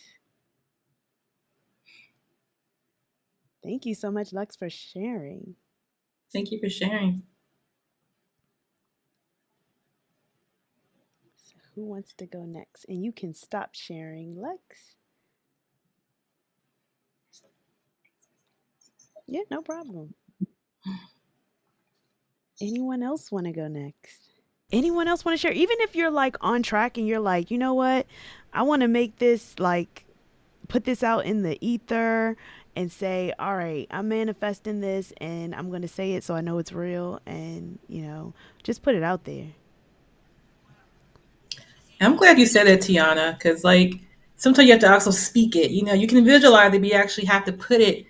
Thank you so much, Lux, for sharing. Thank you for sharing. So who wants to go next? And you can stop sharing, Lex. Yeah, no problem. Anyone else want to go next? Anyone else want to share? Even if you're like on track and you're like, you know what? I want to make this like put this out in the ether and say, all right, I'm manifesting this and I'm going to say it so I know it's real and, just put it out there. I'm glad you said that, Tiana, because like sometimes you have to also speak it. You can visualize it, but you actually have to put it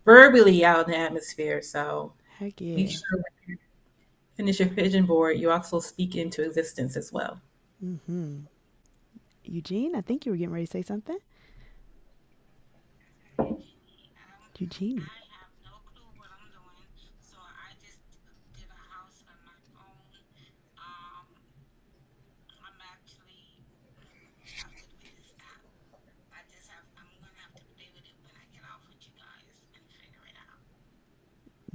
verbally out in the atmosphere. So Heck make yeah. sure when you finish your vision board, you also speak into existence as well. Mm-hmm. Eugene, I think you were getting ready to say something. Eugenie.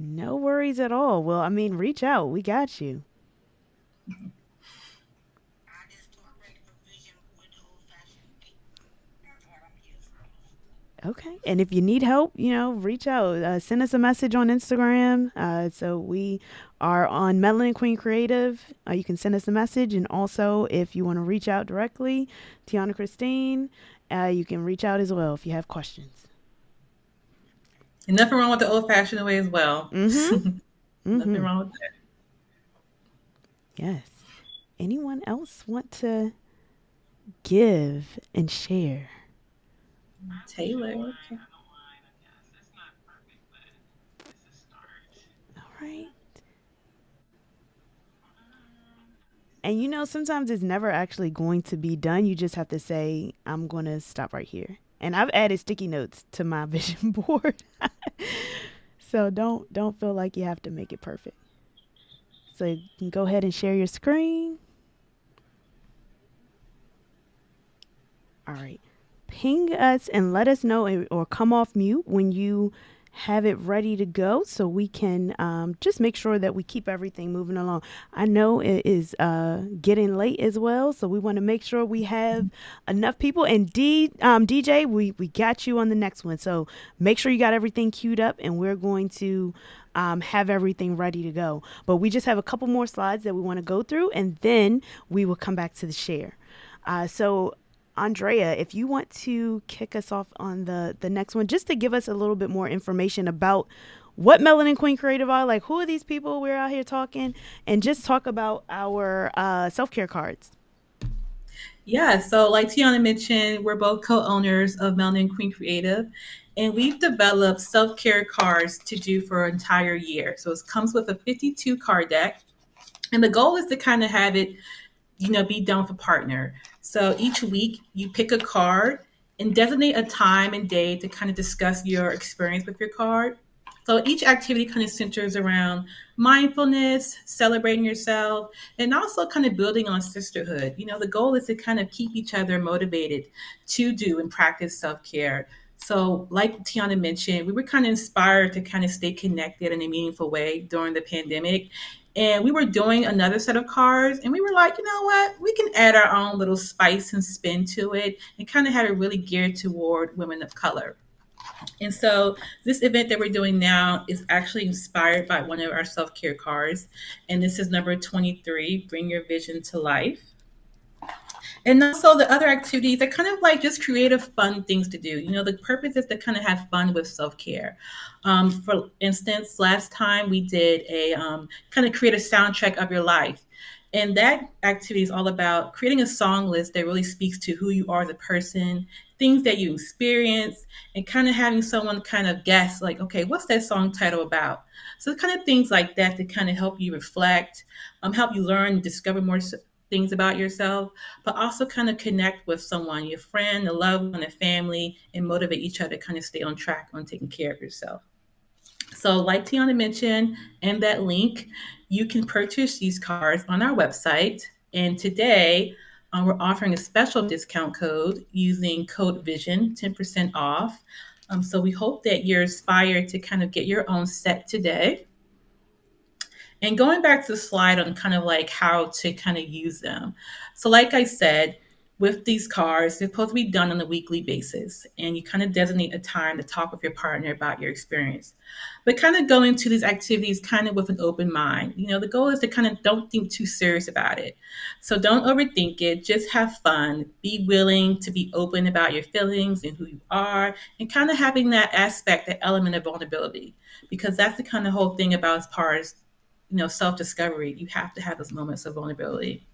No worries at all. Well, I mean, reach out. We got you. Okay. And if you need help, reach out. Send us a message on Instagram. So we are on Melanin Queen Creative. You can send us a message. And also, if you want to reach out directly, Tiana Christine, you can reach out as well if you have questions. And nothing wrong with the old fashioned way as well. Mm hmm. Mm Nothing hmm. wrong with that. Yes. Anyone else want to give and share? Taylor. Okay. All right. And sometimes it's never actually going to be done. You just have to say, I'm going to stop right here. And I've added sticky notes to my vision board. So don't feel like you have to make it perfect. So you can go ahead and share your screen. All right. Ping us and let us know or come off mute when you have it ready to go so we can just make sure that we keep everything moving along. I know it is getting late as well, so we want to make sure we have enough people. And DJ, we got you on the next one. So make sure you got everything queued up and we're going to have everything ready to go. But we just have a couple more slides that we want to go through and then we will come back to the share. So Andrea, if you want to kick us off on the next one, just to give us a little bit more information about what Melanin Queen Creative are, like who are these people we're out here talking, and just talk about our self care cards. Yeah, so like Tiana mentioned, we're both co-owners of Melanin Queen Creative, and we've developed self-care cards to do for an entire year. So it comes with a 52 card deck, and the goal is to kind of have it be done with a partner. So each week you pick a card and designate a time and day to kind of discuss your experience with your card. So each activity kind of centers around mindfulness, celebrating yourself, and also kind of building on sisterhood. The goal is to kind of keep each other motivated to do and practice self care. So, like Tiana mentioned, we were kind of inspired to kind of stay connected in a meaningful way during the pandemic. And we were doing another set of cards, and we were like, you know what? We can add our own little spice and spin to it and kind of have it really geared toward women of color. And so this event that we're doing now is actually inspired by one of our self-care cards. And this is number 23, Bring Your Vision to Life. And also the other activities are kind of like just creative, fun things to do. The purpose is to kind of have fun with self-care. For instance, last time we did a kind of create a soundtrack of your life. And that activity is all about creating a song list that really speaks to who you are as a person, things that you experience, and kind of having someone kind of guess, like, okay, what's that song title about? So kind of things like that to kind of help you reflect, help you learn, discover more things about yourself, but also kind of connect with someone, your friend, a loved one, a family, and motivate each other to kind of stay on track on taking care of yourself. So, like Tiana mentioned, in that link, you can purchase these cards on our website. And today, we're offering a special discount code using code VISION, 10% off. So, we hope that you're inspired to kind of get your own set today. And going back to the slide on kind of like how to kind of use them. So, like I said, with these cards, they're supposed to be done on a weekly basis. And you kind of designate a time to talk with your partner about your experience. But kind of go into these activities kind of with an open mind. The goal is to kind of don't think too serious about it. So don't overthink it. Just have fun. Be willing to be open about your feelings and who you are, and kind of having that aspect, that element of vulnerability, because that's the kind of whole thing about as far as self-discovery. You have to have those moments of vulnerability.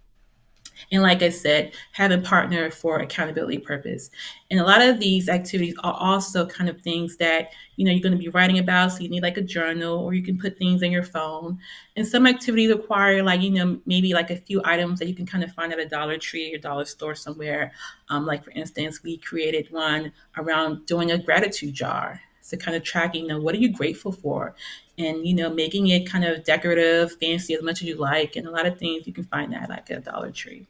And like I said, having a partner for accountability purpose. And a lot of these activities are also kind of things that, you're going to be writing about. So you need like a journal, or you can put things in your phone. And some activities require like, maybe like a few items that you can kind of find at a Dollar Tree or dollar store somewhere. Like for instance, we created one around doing a gratitude jar. So kind of tracking, what are you grateful for? And, making it kind of decorative, fancy as much as you like. And a lot of things you can find that like at a Dollar Tree.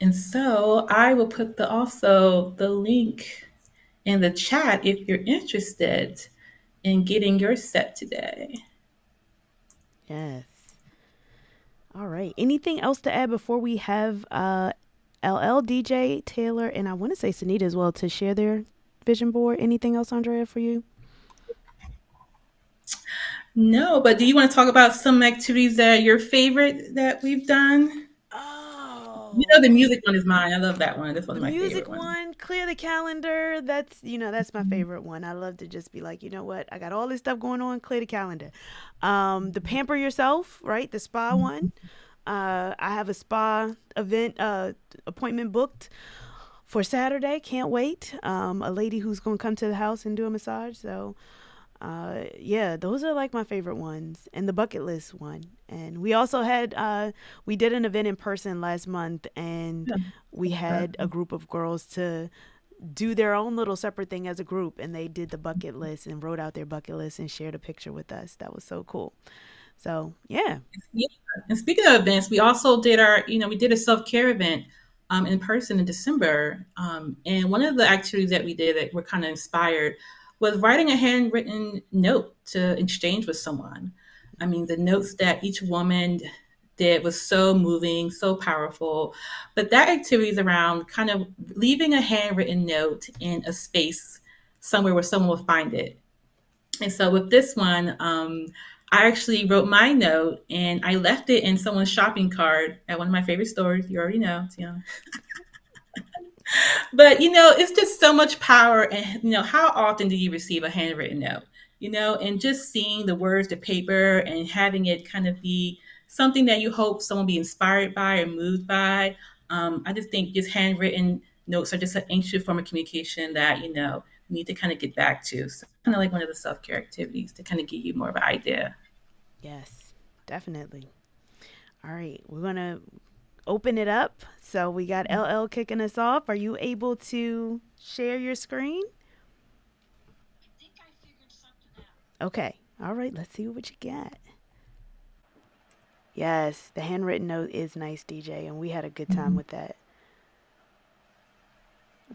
And so I will put the link in the chat if you're interested in getting your set today. Yes. All right. Anything else to add before we have LL, DJ, Taylor, and I want to say Sunita as well to share their vision board? Anything else, Andrea, for you? No, but do you want to talk about some activities that are your favorite that we've done? You know, the Oh, music one is mine. I love that one. That's one the of my music favorite ones. one, clear the calendar. That's my favorite one. I love to just be like, you know what? I got all this stuff going on, clear the calendar. The pamper yourself, right? The spa one. I have a spa event appointment booked for Saturday. Can't wait. A lady who's going to come to the house and do a massage. So, yeah, those are like my favorite ones. And the bucket list one. And we also had, we did an event in person last month, and we had a group of girls to do their own little separate thing as a group. And they did the bucket list and wrote out their bucket list and shared a picture with us. That was so cool. So, yeah. Yeah. And speaking of events, we also did we did a self care event in person in December. And one of the activities that we did that were kind of inspired was writing a handwritten note to exchange with someone. I mean, the notes that each woman did was so moving, so powerful. But that activity is around kind of leaving a handwritten note in a space somewhere where someone will find it. And so with this one, I actually wrote my note and I left it in someone's shopping cart at one of my favorite stores. You already know, Tiana. But it's just so much power. And how often do you receive a handwritten note? And just seeing the words, the paper, and having it kind of be something that you hope someone be inspired by or moved by. I just think just handwritten notes are just an ancient form of communication that we need to kind of get back to. So kind of like one of the self care activities to kind of give you more of an idea. Yes, definitely. All right, we're going to open it up. So we got LL kicking us off. Are you able to share your screen? Okay. All right, let's see what you got. Yes, the handwritten note is nice, DJ, and we had a good time with that.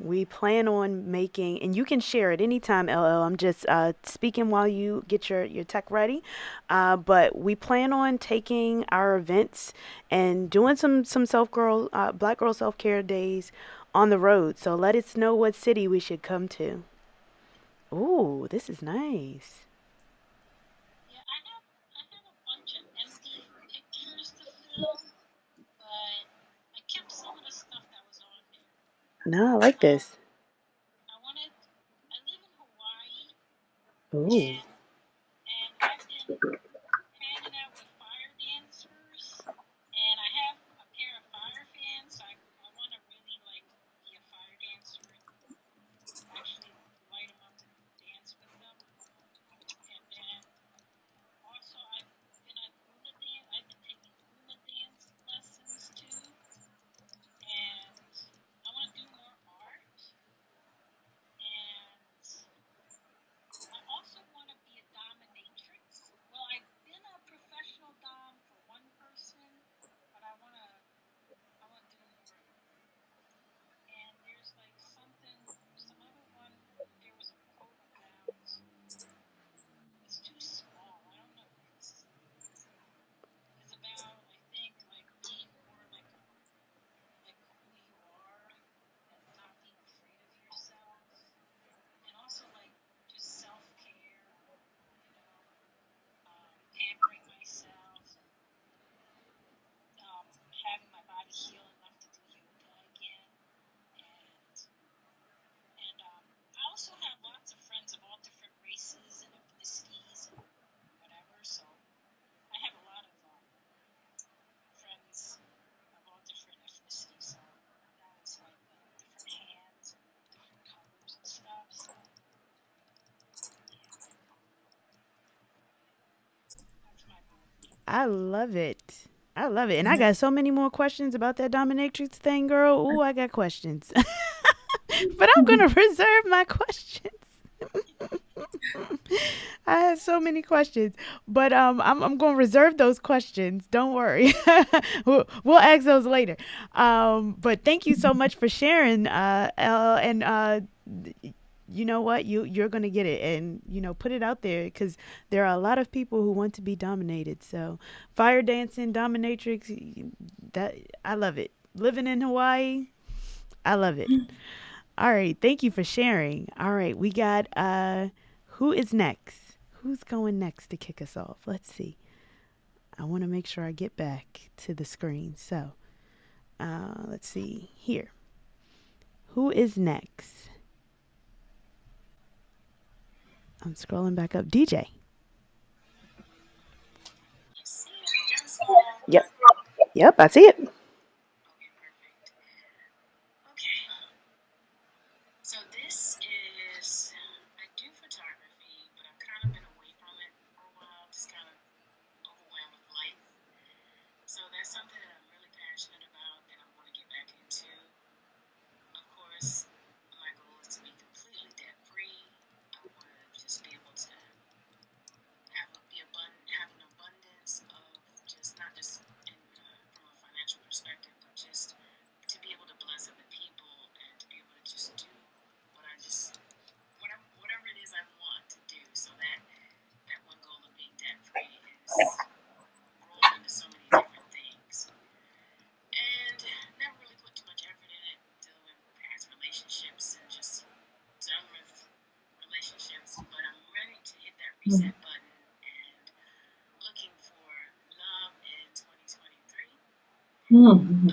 We plan on making, and you can share it anytime, LL. I'm just speaking while you get your tech ready. But we plan on taking our events and doing some black girl self care days on the road. So let us know what city we should come to. Ooh, this is nice. No, I like this. Ooh. I love it. I love it. And I got so many more questions about that dominatrix thing, girl. Ooh, I got questions. But I'm going to reserve my questions. I have so many questions, but I'm going to reserve those questions. Don't worry. We'll ask those later. But thank you so much for sharing, Elle, and you know what, you're gonna get it, and put it out there because there are a lot of people who want to be dominated. So fire dancing dominatrix, that I love it. Living in Hawaii, I love it. All right, thank you for sharing. All right, we got who is next? Who's going next to kick us off? Let's see. I want to make sure I get back to the screen. So let's see here. Who is next? I'm scrolling back up. DJ. Yep. Yep, I see it. Mm-hmm.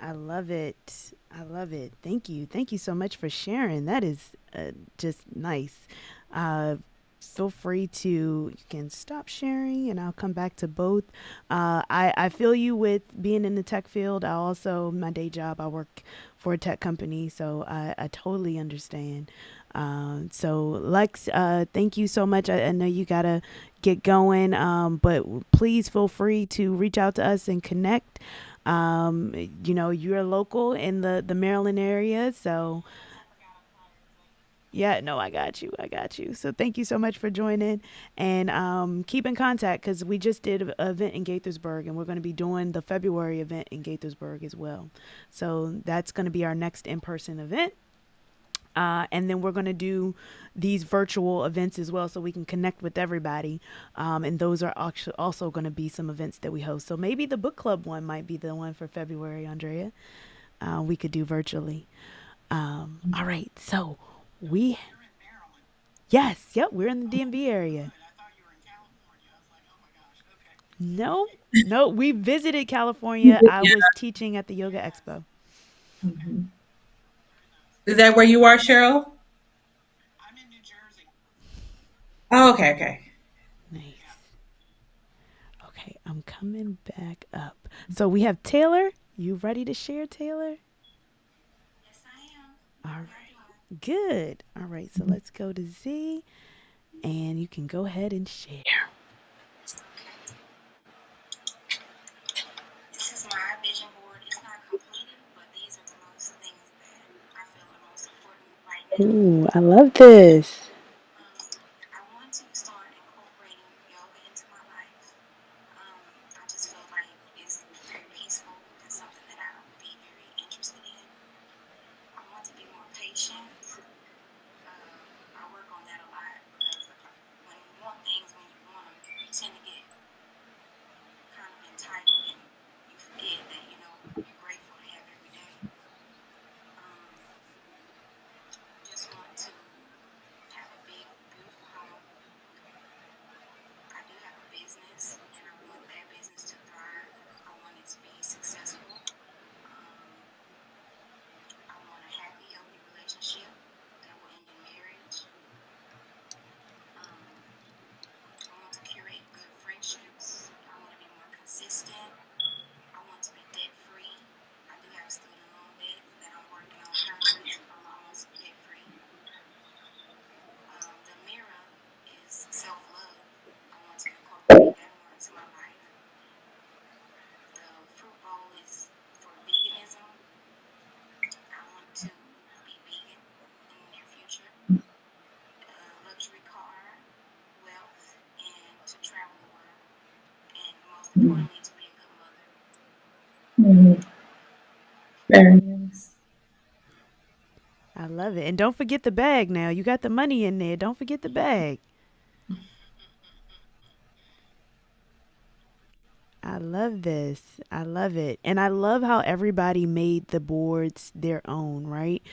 I love it. I love it. Thank you. Thank you so much for sharing. That is just nice. Uh, Feel free to, you can stop sharing and I'll come back to both. I feel you with being in the tech field. I also, my day job, I work for a tech company, so I totally understand. So Lex, thank you so much. I know you gotta get going, but please feel free to reach out to us and connect. You're local in the Maryland area, so yeah, no, I got you. I got you. So thank you so much for joining, and keep in contact because we just did an event in Gaithersburg, and we're going to be doing the February event in Gaithersburg as well. So that's going to be our next in person event. And then we're going to do these virtual events as well so we can connect with everybody. And those are actually also going to be some events that we host. So maybe the book club one might be the one for February, Andrea. We could do virtually. All right. So we, yes, yep, we're in the DMV area. No, no, we visited California. I Yeah. was teaching at the Yoga Expo. Mhm. Is that where you are, Cheryl? Oh, okay, okay. Nice. Okay, I'm coming back up. So we have Taylor. You ready to share, Taylor? All right. Good. All right, so let's go to Z and you can go ahead and share. Ooh, I love this. Mhm. Very nice. I love it. And don't forget the bag now. You got the money in there. Don't forget the bag. I love this. I love it. And I love how everybody made the boards their own, right?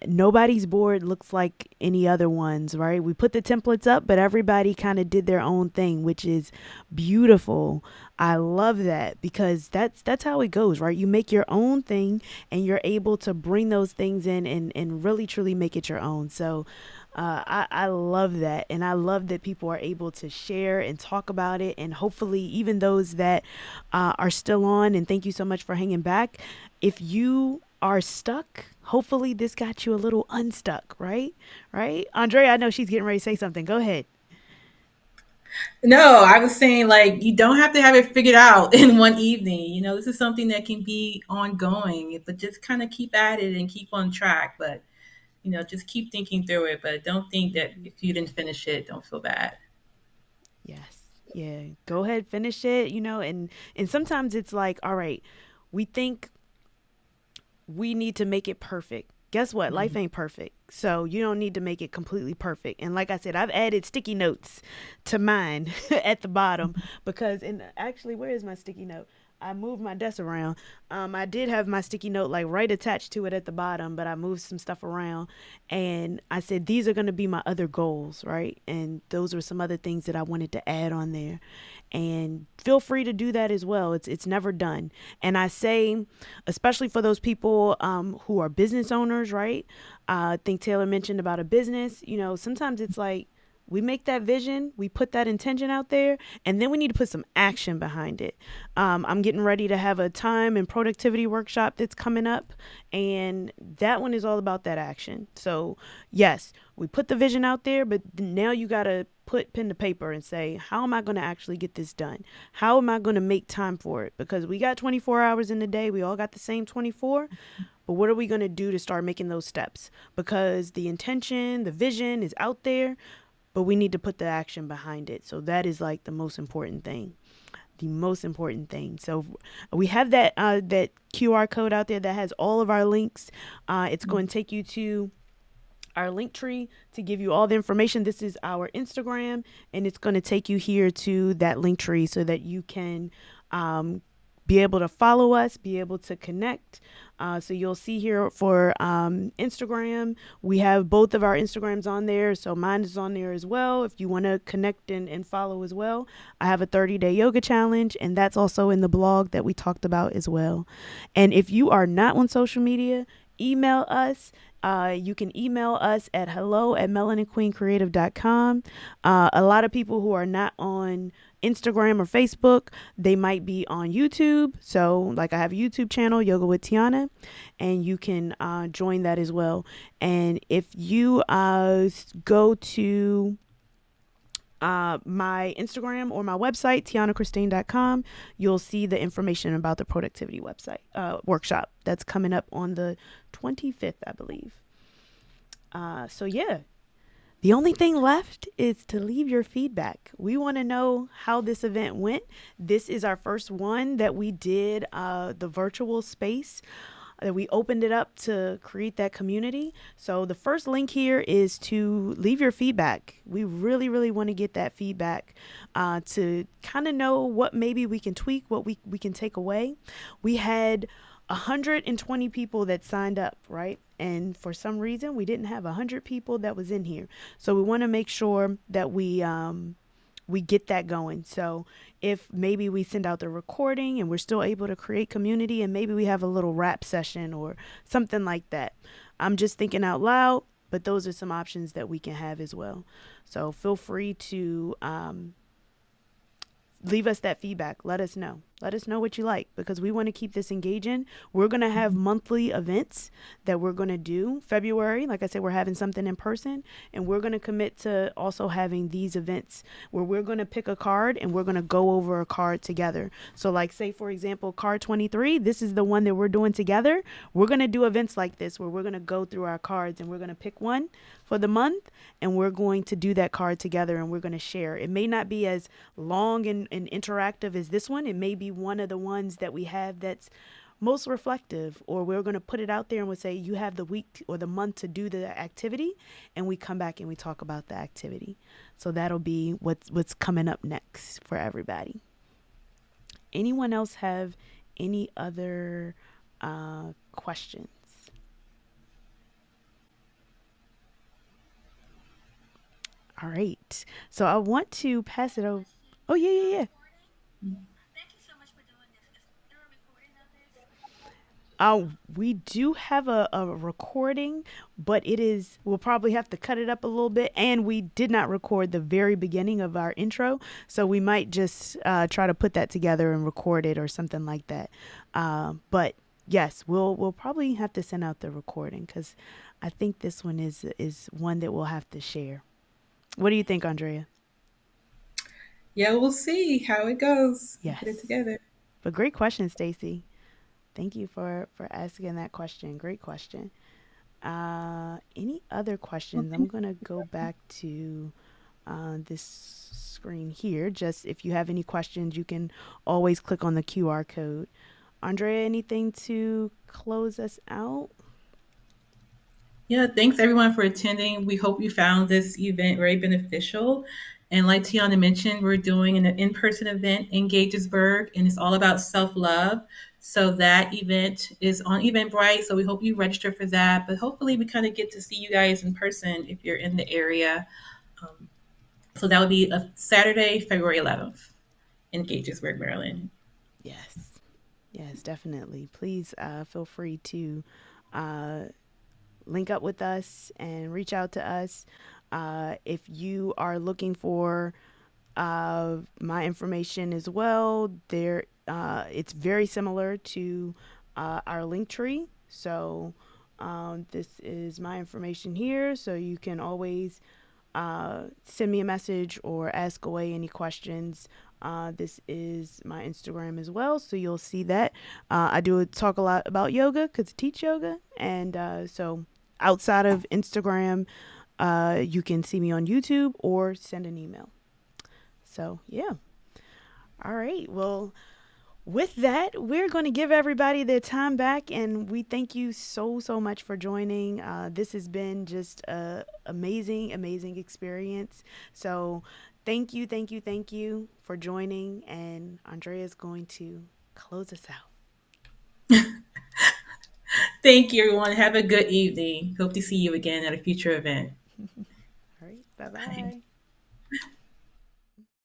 Nobody's board looks like any other ones, right? We put the templates up, but everybody kind of did their own thing, which is beautiful. I love that because that's how it goes, right? You make your own thing and you're able to bring those things in and really truly make it your own. So I love that. And I love that people are able to share and talk about it. And hopefully, even those that are still on, and thank you so much for hanging back. If you are stuck, hopefully, this got you a little unstuck, right? Right? Andrea, I know she's getting ready to say something. Go ahead. No, I was saying like you don't have to have it figured out in one evening. You know, this is something that can be ongoing, but just kind of keep at it and keep on track. But just keep thinking through it. But don't think that if you didn't finish it, don't feel bad. Yes. Yeah. Go ahead, finish it, and sometimes it's like, all right, we think we need to make it perfect. Guess what? Life Mhm. ain't perfect. So you don't need to make it completely perfect. And like I said, I've added sticky notes to mine at the bottom because, and actually, where is my sticky note? I moved my desk around. I did have my sticky note like right attached to it at the bottom, but I moved some stuff around. And I said, these are going to be my other goals, right? And those were some other things that I wanted to add on there. And feel free to do that as well. It's never done. And I say, especially for those people who are business owners, right? I think Taylor mentioned about a business. Sometimes it's like we make that vision, we put that intention out there, and then we need to put some action behind it. I'm getting ready to have a time and productivity workshop that's coming up, and that one is all about that action. So, yes, we put the vision out there, but now you got to put pen to paper and say, how am I going to actually get this done? How am I going to make time for it? Because we got 24 hours in the day, we all got the same 24. But what are we going to do to start making those steps? Because the intention, the vision is out there, but we need to put the action behind it. So that is like the most important thing. The most important thing. So we have that QR code out there that has all of our links. It's going to take you to our link tree to give you all the information. This is our Instagram, and it's going to take you here to that link tree so that you can be able to follow us, be able to connect. So you'll see here for Instagram, we have both of our Instagrams on there. So mine is on there as well. If you want to connect and follow as well, I have a 30-day yoga challenge, and that's also in the blog that we talked about as well. And if you are not on social media, email us You can email us at hello@melaninqueencreative.com. A lot of people who are not on Instagram or Facebook, they might be on YouTube. So, like, I have a YouTube channel, Yoga with Tianna, and you can join that as well. And if you go to my Instagram or my website, tiannachristine.com, you'll see the information about the productivity website workshop that's coming up on the 25th, I believe. So, yeah, the only thing left is to leave your feedback. We want to know how this event went. This is our first one that we did the virtual space, that we opened it up to create that community. So the first link here is to leave your feedback. We really, really want to get that feedback to kind of know what maybe we can tweak, what we can take away. We had 120 people that signed up, right? And for some reason, we didn't have 100 people that was in here. So we want to make sure that we get that going. So if maybe we send out the recording and we're still able to create community, and maybe we have a little rap session or something like that. I'm just thinking out loud, but those are some options that we can have as well. So feel free to leave us that feedback. Let us know. Let us know what you like, because we want to keep this engaging. We're going to have monthly events that we're going to do. February, like I said, we're having something in person, and we're going to commit to also having these events where we're going to pick a card and we're going to go over a card together. So, like, say, for example, card 23, this is the one that we're doing together. We're going to do events like this where we're going to go through our cards and we're going to pick one for the month, and we're going to do that card together and we're going to share. It may not be as long and interactive as this one. It may be one of the ones that we have that's most reflective, or we're going to put it out there and we'll say you have the week or the month to do the activity, and we come back and we talk about the activity. So that'll be what's coming up next for everybody. Anyone else have any other questions? All right, so I want to pass it over. Oh, yeah, yeah, yeah. We do have a recording, but we'll probably have to cut it up a little bit. And we did not record the very beginning of our intro. So we might just try to put that together and record it or something like that. But yes, we'll probably have to send out the recording, because I think this one is one that we'll have to share. What do you think, Andrea? Yeah, we'll see how it goes. We'll put it Yes. together. But great question, Stacy. Thank you for asking that question. Great question. Any other questions? I'm Okay. gonna go back to this screen here. Just if you have any questions, you can always click on the QR code. Andrea, anything to close us out? Yeah, thanks everyone for attending. We hope you found this event very beneficial. And like Tiana mentioned, we're doing an in-person event in Gaithersburg, and it's all about self-love. So that event is on Eventbrite. So we hope you register for that. But hopefully we kind of get to see you guys in person if you're in the area. Um, so that would be a Saturday, February 11th in Gaithersburg, Maryland. Yes. Yes, definitely. Please feel free to uh, link up with us and reach out to us. If you are looking for my information as well, it's very similar to our link tree. So this is my information here. So you can always send me a message or ask away any questions. This is my Instagram as well, so you'll see that. I do talk a lot about yoga because I teach yoga, and so outside of Instagram, you can see me on YouTube or send an email. So yeah, all right. Well, with that, we're going to give everybody their time back, and we thank you so much for joining. This has been just a amazing experience. So thank you for joining, and Andrea is going to close us out. Thank you, everyone. Have a good evening. Hope to see you again at a future event. All right, bye Bye. bye.